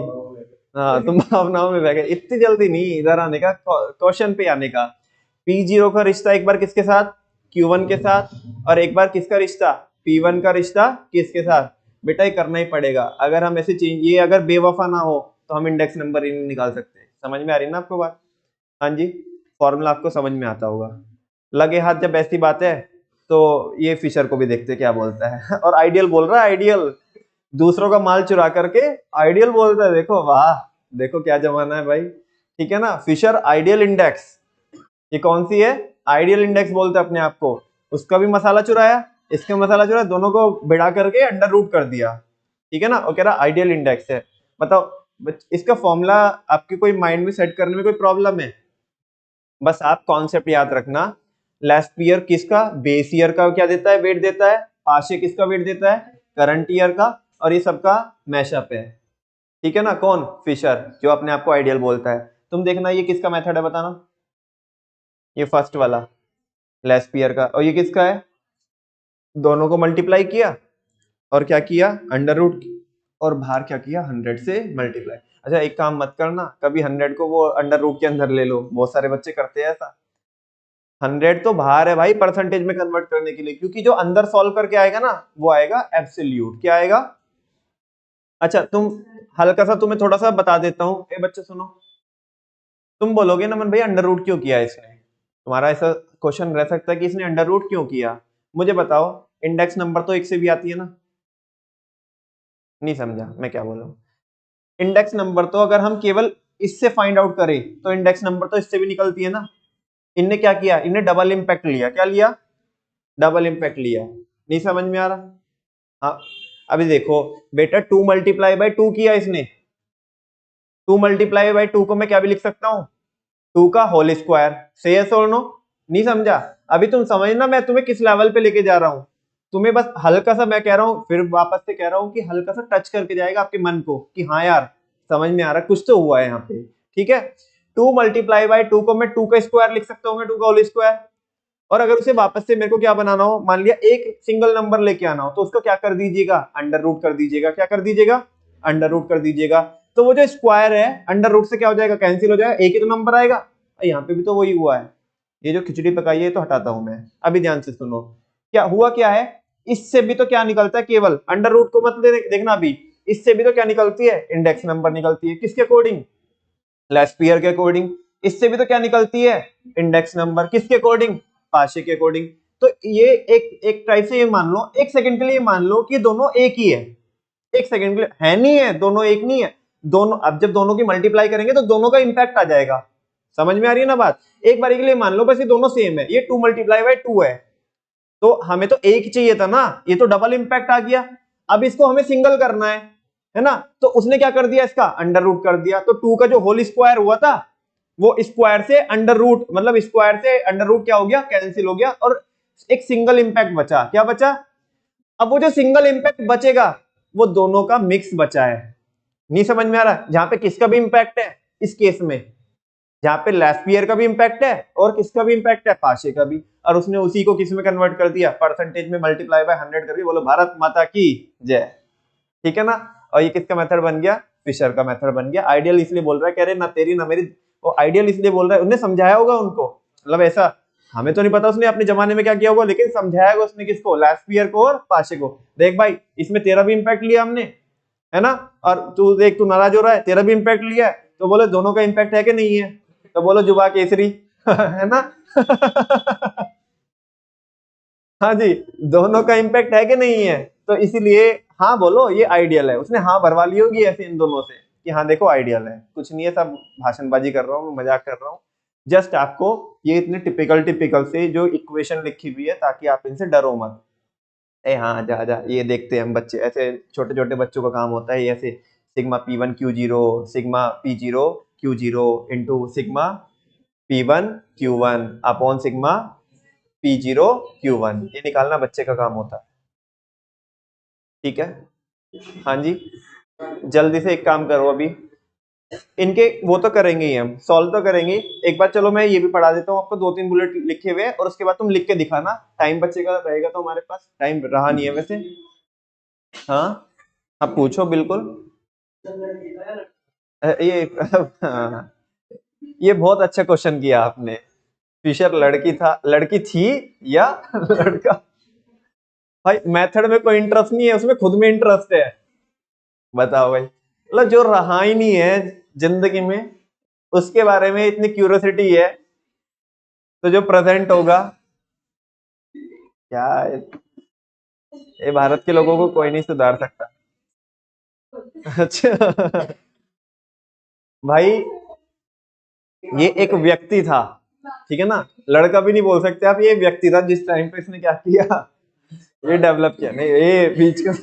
हाँ तुम भावनाओं में बह गए, इतनी जल्दी नहीं इधर आने का, क्वेश्चन पे आने का। P0 का रिश्ता एक बार किसके साथ, Q1 के साथ, और एक बार किसका रिश्ता, P1 का रिश्ता किसके साथ, बेटा ये करना ही पड़ेगा, अगर हम ऐसे चेंज, ये अगर बेवफा ना हो तो हम इंडेक्स नंबर ही नहीं निकाल सकते। समझ में आ रही है ना आपको बात, हाँ जी, फॉर्मूला आपको समझ में आता होगा। लगे हाथ जब ऐसी बात है तो ये फिशर को भी देखते क्या बोलता है और आइडियल बोल रहा है, आइडियल, दूसरों का माल चुरा करके आइडियल बोलता है, देखो वाह, देखो क्या जमाना है भाई, ठीक है ना। फिशर आइडियल इंडेक्स, ये कौन सी है, आइडियल इंडेक्स बोलते हैं अपने आप को, उसका भी मसाला चुराया, इसका मसाला चुराया, दोनों को भिड़ा करके अंडर रूट कर दिया, ठीक है ना, और कह रहा आइडियल इंडेक्स है। बताओ इसका फॉर्मूला आपके कोई माइंड में सेट करने में कोई प्रॉब्लम है, बस आप कॉन्सेप्ट याद रखना, लास्ट ईयर किसका, बेस ईयर का क्या देता है, वेट देता है, पाशे किसका वेट देता है, करंट ईयर का, और ये सबका मैशअप है, ठीक है ना। कौन, फिशर, जो अपने आप को आइडियल बोलता है। तुम देखना ये किसका मेथड है बताना, ये फर्स्ट वाला लास्ट ईयर का, और ये किसका है, दोनों को मल्टीप्लाई किया और क्या किया, अंडर रूट, और बाहर क्या किया, 100 से मल्टीप्लाई। अच्छा एक काम मत करना, कभी 100 को वो अंडर रूट के अंदर ले लो, बहुत सारे बच्चे करते हैं ऐसा। 100 तो बाहर है भाई परसेंटेज में कन्वर्ट करने के लिए, क्योंकि जो अंदर सॉल्व करके आएगा ना वो आएगा एब्सोल्यूट, क्या आएगा। अच्छा तुम हल्का सा तुम्हें थोड़ा सा बता देता हूँ, ए बच्चे सुनो, तुम बोलोगे नमन भाई अंडर रूट क्यों किया इसने, तुम्हारा ऐसा क्वेश्चन रह सकता है कि इसने अंडर रूट क्यों किया। मुझे बताओ इंडेक्स नंबर तो 1 से भी आती है ना, नहीं समझा मैं क्या बोल रहा हूँ। इंडेक्स नंबर तो अगर हम केवल इससे फाइंड आउट करें तो इंडेक्स नंबर तो इससे भी निकलती है ना। इनने क्या किया, इन्हें डबल इंपैक्ट लिया, क्या लिया, डबल इंपैक्ट लिया, नहीं समझ में आ रहा। हाँ अभी देखो बेटा 2 मल्टीप्लाई बाय 2 किया इसने, 2 मल्टीप्लाई बाय 2 को मैं क्या भी लिख सकता हूँ, 2 का होल स्क्वायर, सही है और नो, नहीं समझा? अभी तुम समझना मैं तुम्हें किस लेवल पे लेके जा रहा हूँ। तुम्हें बस हल्का सा मैं कह रहा हूँ, फिर वापस से कह रहा हूँ कि हल्का सा टच करके जाएगा आपके मन को कि हाँ यार समझ में आ रहा है, कुछ तो हुआ है यहाँ पे। ठीक है, 2 मल्टीप्लाई बाई 2 को मैं 2 का स्क्वायर लिख सकता हूँ, 2 का होल स्क्वायर। और अगर उसे वापस से मेरे को क्या बनाना हो, मान लिया एक सिंगल नंबर लेके आना हो, तो उसको क्या कर दीजिएगा, अंडर रूट कर दीजिएगा। क्या कर दीजिएगा, अंडर रूट कर दीजिएगा। तो वो जो स्क्वायर है अंडर रूट से क्या हो जाएगा, कैंसिल हो जाएगा, एक ही तो नंबर आएगा। यहाँ पे भी तो वही हुआ है। ये जो खिचड़ी पकाई है तो हटाता हूं मैं। अभी ध्यान से सुनो, क्या हुआ, क्या है, इससे भी तो क्या निकलता है, केवल अंडर रूट को मत देखना। अभी इससे भी तो क्या निकलती है, इंडेक्स नंबर निकलती है। किसके अकॉर्डिंग, लेस्पियर के अकॉर्डिंग। इससे भी तो क्या निकलती है, इंडेक्स नंबर। किसके अकॉर्डिंग, पाशे के अकॉर्डिंग। तो ये एक टाइप से ये मान लो, एक सेकंड के लिए मान लो कि दोनों एक ही है। एक सेकंड के लिए है, नहीं है, दोनों एक नहीं है। दोनों, अब जब दोनों की मल्टीप्लाई करेंगे तो दोनों का इंपैक्ट आ जाएगा। समझ में आ रही है ना बात? एक बार के लिए मान लो बस ये दोनों सेम है, ये 2 मल्टीप्लाई बाई 2 है, तो हमें तो एक ही चाहिए था ना, ये तो डबल इंपैक्ट आ गया। अब इसको हमें सिंगल करना है ना, तो उसने क्या कर दिया, इसका अंडर रूट कर दिया। तो 2 का जो होल स्क्वायर हुआ था वो स्क्वायर से अंडर रूट, मतलब स्क्वायर से अंडर रूट क्या हो गया, कैंसिल हो गया, और एक सिंगल इंपैक्ट बचा। क्या बचा, अब वो जो सिंगल इंपैक्ट बचेगा वो दोनों का मिक्स बचा है। नहीं समझ में आ रहा, जहां पे किसका भी इंपैक्ट है इस केस में, जहां पे लेस्पियर का भी इंपैक्ट है और किसका भी इंपैक्ट है, पाशे का भी, और उसने उसी को किस में कन्वर्ट कर दिया, परसेंटेज में मल्टीप्लाई बाय 100 करके। बोलो भारत माता की जय। ठीक है ना। और ये किसका मेथड बन गया, फिशर का मेथड बन गया। आइडियल इसलिए बोल रहा है, कह रहे ना तेरी ना मेरी, वो आइडियल इसलिए बोल रहा है, उन्हें समझाया होगा उनको, मतलब ऐसा हमें तो नहीं पता उसने अपने जमाने में क्या किया होगा, लेकिन समझाया होगा उसने किसको, लेस्पियर को और पाशे को। देख भाई इसमें तेरा भी इंपैक्ट लिया हमने, है ना, और तू देख तू नाराज हो रहा है, तेरा भी इंपैक्ट लिया है, तो बोलो दोनों का इंपैक्ट है कि नहीं है, तो बोलो जुबा केसरी है ना हाँ जी, दोनों का इंपैक्ट है कि नहीं है, तो इसीलिए हाँ बोलो ये आइडियल है। उसने हाँ भरवा ली होगी ऐसे इन दोनों से कि हाँ देखो आइडियल है, कुछ नहीं है, सब भाषणबाजी कर रहा हूँ, मजाक कर रहा हूँ। जस्ट आपको ये इतने टिपिकल टिपिकल से जो इक्वेशन लिखी हुई है ताकि आप इनसे डरो मत। ए हाँ आजा आजा, ये देखते हैं हम बच्चे, ऐसे छोटे छोटे बच्चों का काम होता है, ये ऐसे sigma P1 Q0 sigma P0 Q0 into sigma P1 Q1 upon sigma P0 Q1, ये निकालना बच्चे का काम होता है। ठीक है, हाँ जी, जल्दी से एक काम करो अभी, इनके वो तो करेंगे ही, हम सॉल्व तो करेंगे। एक बार चलो मैं ये भी पढ़ा देता हूँ आपको, 2-3 बुलेट लिखे हुए और उसके बाद तुम लिख के दिखाना, टाइम बचेगा रहेगा तो हमारे पास, टाइम रहा नहीं है वैसे। हाँ आप पूछो बिल्कुल। ये हाँ, ये बहुत अच्छा क्वेश्चन किया आपने। फिशर लड़की था, लड़की थी या लड़का? भाई मेथड में कोई इंटरेस्ट नहीं है, उसमें खुद में इंटरेस्ट है। बताओ भाई, मतलब जो रहा ही नहीं है जिंदगी में उसके बारे में इतनी क्यूरियोसिटी है, तो जो प्रेजेंट होगा क्या, ये भारत के लोगों को कोई नहीं सुधार सकता। अच्छा भाई ये एक व्यक्ति था, ठीक है ना, लड़का भी नहीं बोल सकते आप, ये व्यक्ति था जिस टाइम पे इसने क्या किया, ये डेवलप किया। नहीं ये बीच का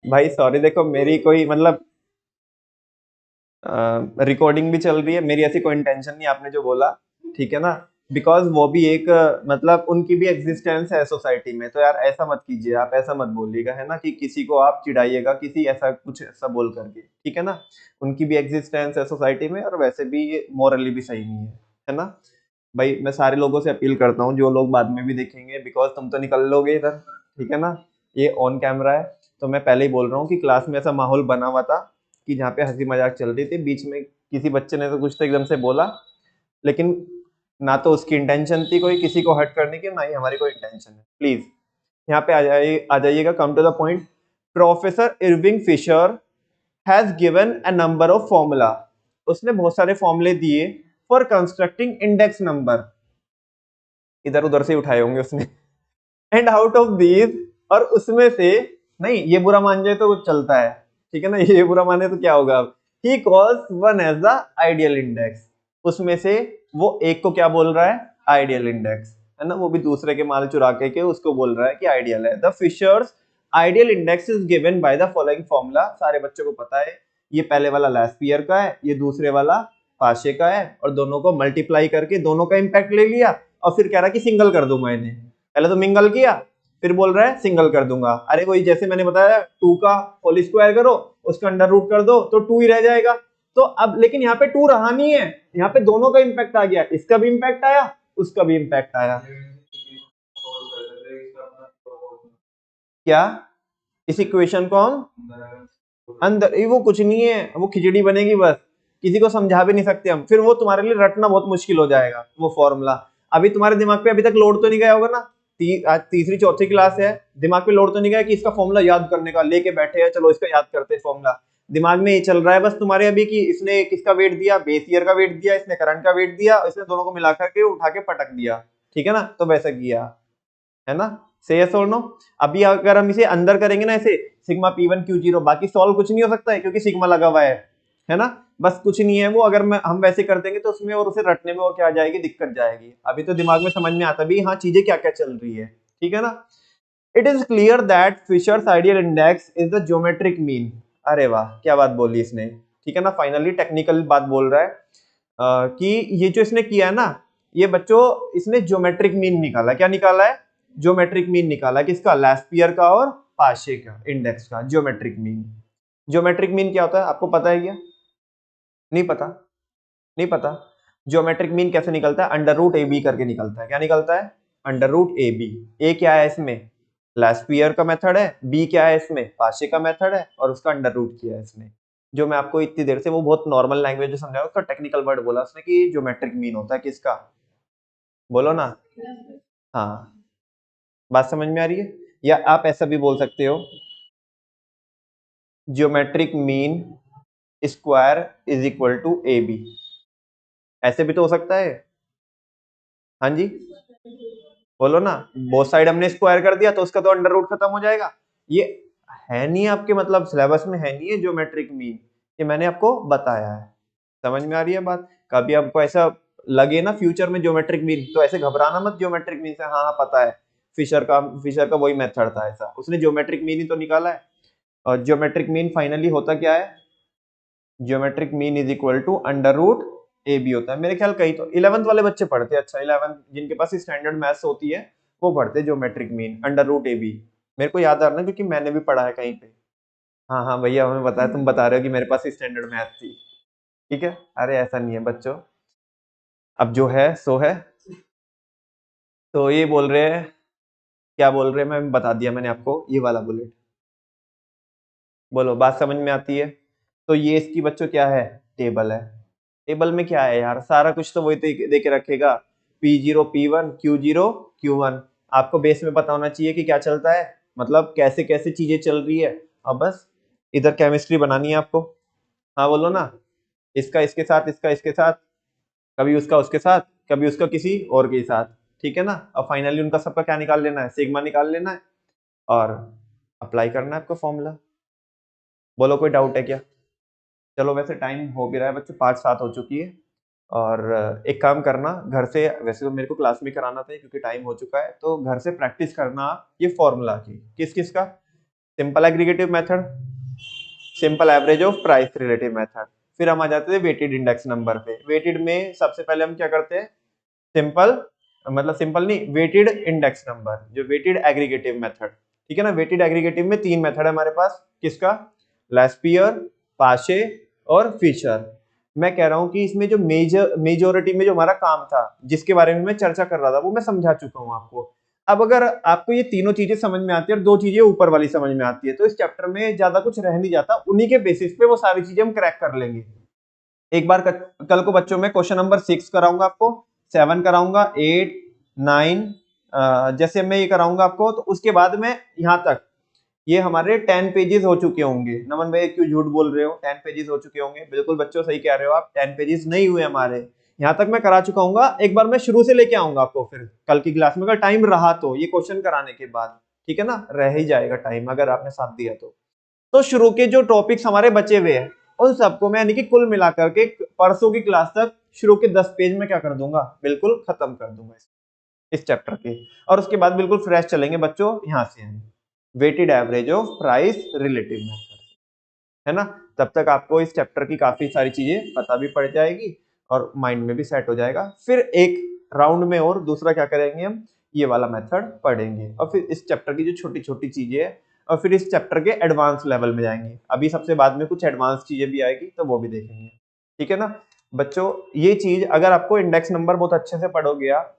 भाई सॉरी, देखो मेरी कोई मतलब रिकॉर्डिंग भी चल रही है, मेरी ऐसी कोई इंटेंशन नहीं, आपने जो बोला ठीक है ना, बिकॉज वो भी एक मतलब उनकी भी एग्जिस्टेंस है सोसाइटी में, तो यार ऐसा मत कीजिए, आप ऐसा मत बोलिएगा, है ना, कि किसी को आप चिढ़ाइएगा किसी ऐसा कुछ ऐसा बोल करके, ठीक है ना। उनकी भी एग्जिस्टेंस है सोसाइटी में, और वैसे भी ये मोरली भी सही नहीं है ना। भाई मैं सारे लोगों से अपील करता हूँ, जो लोग बाद में भी देखेंगे, बिकॉज तुम तो निकल लोगे इधर, ठीक है ना, ये ऑन कैमरा है, तो मैं पहले ही बोल रहा हूँ कि क्लास में ऐसा माहौल बना हुआ था कि जहाँ पे हंसी मजाक चल रही थी, बीच में किसी बच्चे ने तो कुछ तो एकदम से बोला, लेकिन ना तो उसकी इंटेंशन थी कोई किसी को हर्ट करने की, ना ही हमारी कोई इंटेंशन है। प्लीज यहाँ पे आ जाइएगा, come to the point. Professor Irving Fisher has given a number of formula, उसने बहुत सारे फॉर्मूले दिए फॉर कंस्ट्रक्टिंग इंडेक्स नंबर, इधर उधर से उठाए होंगे उसने, एंड आउट ऑफ दीज, और उसमें से, नहीं ये बुरा मान जाए तो चलता है, ठीक है ना, ये बुरा माने तो क्या होगा, he calls one as the ideal index, उसमें से वो एक को क्या बोल रहा है, आइडियल इंडेक्स, है ना, वो भी दूसरे के माल चुरा के उसको बोल रहा है कि आइडियल है। The Fisher's ideal index is given by the following formula, सारे बच्चों को पता है, ये पहले वाला लेस्पियर का है, ये दूसरे वाला पाशे का है, और दोनों को मल्टीप्लाई करके दोनों का इम्पैक्ट ले लिया और फिर कह रहा कि सिंगल कर दूंगा इन्हें। पहले तो मिंगल किया, फिर बोल रहा है सिंगल कर दूंगा। अरे वही जैसे मैंने बताया 2 का होल स्क्वायर करो, उसका अंडर रूट कर दो तो 2 ही रह जाएगा। तो अब लेकिन यहाँ पे 2 रहा नहीं है, यहाँ पे दोनों का इम्पैक्ट आ गया, इसका भी इम्पैक्ट आया, उसका भी इम्पैक्ट आया। क्या इस इक्वेशन को हम अंदर, वो कुछ नहीं है, वो खिचड़ी बनेगी बस, किसी को समझा भी नहीं सकते हम, फिर वो तुम्हारे लिए रटना बहुत मुश्किल हो जाएगा वो फॉर्मूला। अभी तुम्हारे दिमाग पे अभी तक लोड तो नहीं गया होगा ना, आज तीसरी चौथी क्लास है, दिमाग पे लोड तो नहीं गया कि इसका फॉर्मूला याद करने का, लेके बैठे हैं चलो इसका याद करते हैं फॉर्मूला। दिमाग में ये चल रहा है बस तुम्हारे अभी कि इसने किसका वेट दिया, बेस ईयर का वेट दिया, इसने करंट का वेट दिया, इसने दोनों को मिलाकर के उठा के पटक दिया, ठीक है ना, तो वैसा किया है ना। से यस और नो। अभी अगर हम इसे अंदर करेंगे ना ऐसे सिग्मा P1 Q0, बाकी सॉल्व कुछ नहीं हो सकता है क्योंकि सिग्मा लगा हुआ है ना, बस कुछ नहीं है वो। अगर हम वैसे कर देंगे तो उसमें और उसे रटने में और क्या आ जाएगी, दिक्कत जाएगी। अभी तो दिमाग में समझ में आता भी हाँ चीजें क्या क्या चल रही है, ठीक है ना। It is clear that Fisher's ideal index is the geometric mean. अरे वाह क्या बात बोली इसने, ठीक है ना, फाइनली टेक्निकल बात बोल रहा है कि ये जो इसने किया है ना, ये बच्चों इसने ज्योमेट्रिक मीन निकाला। क्या निकाला है, ज्योमेट्रिक मीन निकाला। किसका, लैस्पियर का और पाशे का इंडेक्स का ज्योमेट्रिक मीन। ज्योमेट्रिक मीन क्या होता है आपको पता है क्या, नहीं पता, नहीं पता। ज्योमेट्रिक मीन कैसे निकलता है, अंडर रूट ए बी करके निकलता है। क्या निकलता है, अंडर रूट ए बी। ए क्या है इसमें, लैस्पियर का मेथड है, बी क्या है इसमें, पाशे का मेथड है, और उसका अंडर रूट किया है इसने। जो मैं आपको इतनी देर से वो बहुत नॉर्मल लैंग्वेज में समझाया, उसका टेक्निकल वर्ड बोला उसने कि ज्योमेट्रिक मीन होता है किसका, बोलो ना। हाँ बात समझ में आ रही है, या आप ऐसा भी बोल सकते हो geometric mean square is equal to A B, ऐसे भी तो हो सकता है। हाँ जी बोलो ना, बोथ साइड हमने स्क्वायर कर दिया तो उसका तो अंडर रूट खत्म हो जाएगा। ये है नहीं आपके मतलब सिलेबस में है नहीं है ज्योमेट्रिक मीन, ये मैंने आपको बताया है। समझ में आ रही है बात। कभी आपको ऐसा लगे ना फ्यूचर में ज्योमेट्रिक मीन, तो ऐसे घबराना मत ज्योमेट्रिक मीन से, हाँ हाँ पता है, फिशर का वही मेथड था, ऐसा उसने ज्योमेट्रिक मीन ही तो निकाला है। और ज्योमेट्रिक मीन फाइनली होता क्या है, geometric mean is equal to under root A B होता है। मेरे ख्याल कहीं तो 11th वाले बच्चे पढ़ते हैं, अच्छा 11 जिनके पास स्टैंडर्ड मैथ्स होती है वो पढ़ते हैं geometric mean under root A B. मेरे को याद आ रहा है क्योंकि मैंने भी पढ़ा है कहीं पे। हाँ हाँ भैया हमें बताया, तुम बता रहे हो कि मेरे पास स्टैंडर्ड मैथ थी, ठीक है। अरे ऐसा नहीं है बच्चों, अब जो है सो है। तो ये बोल रहे हैं, क्या बोल रहे हैं, मैं बता दिया मैंने आपको ये वाला बुलेट। बोलो बात समझ में आती है। तो ये इसकी बच्चों क्या है, टेबल है। टेबल में क्या है यार, सारा कुछ तो वही दे के रखेगा, P0 P1 Q0 Q1। आपको बेस में पता होना चाहिए कि क्या चलता है, मतलब कैसे कैसे चीजें चल रही है। अब बस इधर केमिस्ट्री बनानी है आपको। हाँ बोलो ना, इसका इसके साथ, इसका इसके साथ, कभी उसका उसके साथ, कभी उसका किसी और के साथ, ठीक है ना। और फाइनली उनका सबका क्या निकाल लेना है, सिग्मा निकाल लेना है और अप्लाई करना है आपको फॉर्मूला। बोलो कोई डाउट है क्या। चलो वैसे टाइम हो भी रहा है बच्चों, 5:07 हो चुकी है। और एक काम करना घर से, वैसे तो मेरे को क्लास में कराना था क्योंकि टाइम हो चुका है, तो घर से प्रैक्टिस करना ये फॉर्मूला की, किस किस का, simple aggregative method, simple average of price relative method. फिर हम आ जाते हैं वेटेड इंडेक्स नंबर पे। वेटेड में सबसे पहले हम क्या करते हैं, सिंपल, मतलब सिंपल नहीं, वेटेड इंडेक्स नंबर, जो वेटेड एग्रीगेटिव मेथड, ठीक है ना। वेटेड एग्रीगेटिव में 3 मेथड है हमारे पास, किसका, लैस्पियर, पाशे और फिशर। मैं कह रहा हूं कि इसमें जो मेजोरिटी में जो हमारा काम था, जिसके बारे में मैं चर्चा कर रहा था, वो मैं समझा चुका हूं आपको। अब अगर आपको ये तीनों चीजें समझ में आती है और 2 चीजें ऊपर वाली समझ में आती है, तो इस चैप्टर में ज्यादा कुछ रह नहीं जाता, उन्हीं के बेसिस पे वो सारी चीजें हम क्रैक कर लेंगे। एक बार कल को बच्चों में क्वेश्चन नंबर 6 कराऊंगा आपको, 7 कराऊंगा, 8 9, जैसे मैं ये कराऊंगा आपको, तो उसके बाद में यहाँ तक ये हमारे 10 पेजेस हो चुके होंगे। नमन भाई क्यों झूठ बोल रहे हो, 10 पेजेस हो चुके होंगे, बिल्कुल बच्चों सही कह रहे हो आप, 10 पेजेस नहीं हुए हमारे, यहाँ तक मैं करा चुका हूँ। एक बार मैं शुरू से लेके आऊंगा आपको फिर कल की क्लास में, अगर टाइम रहा तो, ये क्वेश्चन कराने के बाद, ठीक है ना, रह ही जाएगा टाइम अगर आपने साथ दिया तो शुरू के जो टॉपिक्स हमारे बचे हुए हैं उन सबको मैं यानी कि कुल मिलाकर के परसों की क्लास तक शुरू के 10 पेज में क्या कर दूंगा, बिल्कुल खत्म कर दूंगा इस चैप्टर के। और उसके बाद बिल्कुल फ्रेश चलेंगे बच्चों, यहाँ से weighted average of price relative method, है ना। तब तक आपको इस चैप्टर की काफी सारी चीजें पता भी पड़ जाएगी और माइंड में भी सेट हो जाएगा। फिर एक राउंड में और दूसरा क्या करेंगे, हम ये वाला मेथड पढ़ेंगे और फिर इस चैप्टर की जो छोटी छोटी चीजें है और फिर इस चैप्टर के एडवांस लेवल में जाएंगे। अभी सबसे बाद में कुछ एडवांस चीजें भी आएगी तो वो भी देखेंगे, ठीक है ना बच्चों। ये चीज अगर आपको इंडेक्स नंबर बहुत अच्छे से पढ़ोगे आप,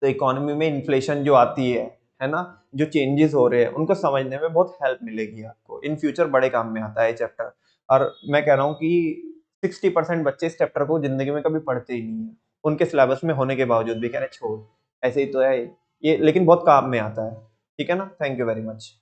तो इकोनॉमी में इन्फ्लेशन जो आती है ना, जो चेंजेस हो रहे हैं उनको समझने में बहुत हेल्प मिलेगी आपको। इन फ्यूचर बड़े काम में आता है ये चैप्टर। और मैं कह रहा हूँ कि 60% बच्चे इस चैप्टर को जिंदगी में कभी पढ़ते ही नहीं है, उनके सिलेबस में होने के बावजूद भी कह रहे छोड़, ऐसे ही तो है ये, लेकिन बहुत काम में आता है। ठीक है ना, थैंक यू वेरी मच।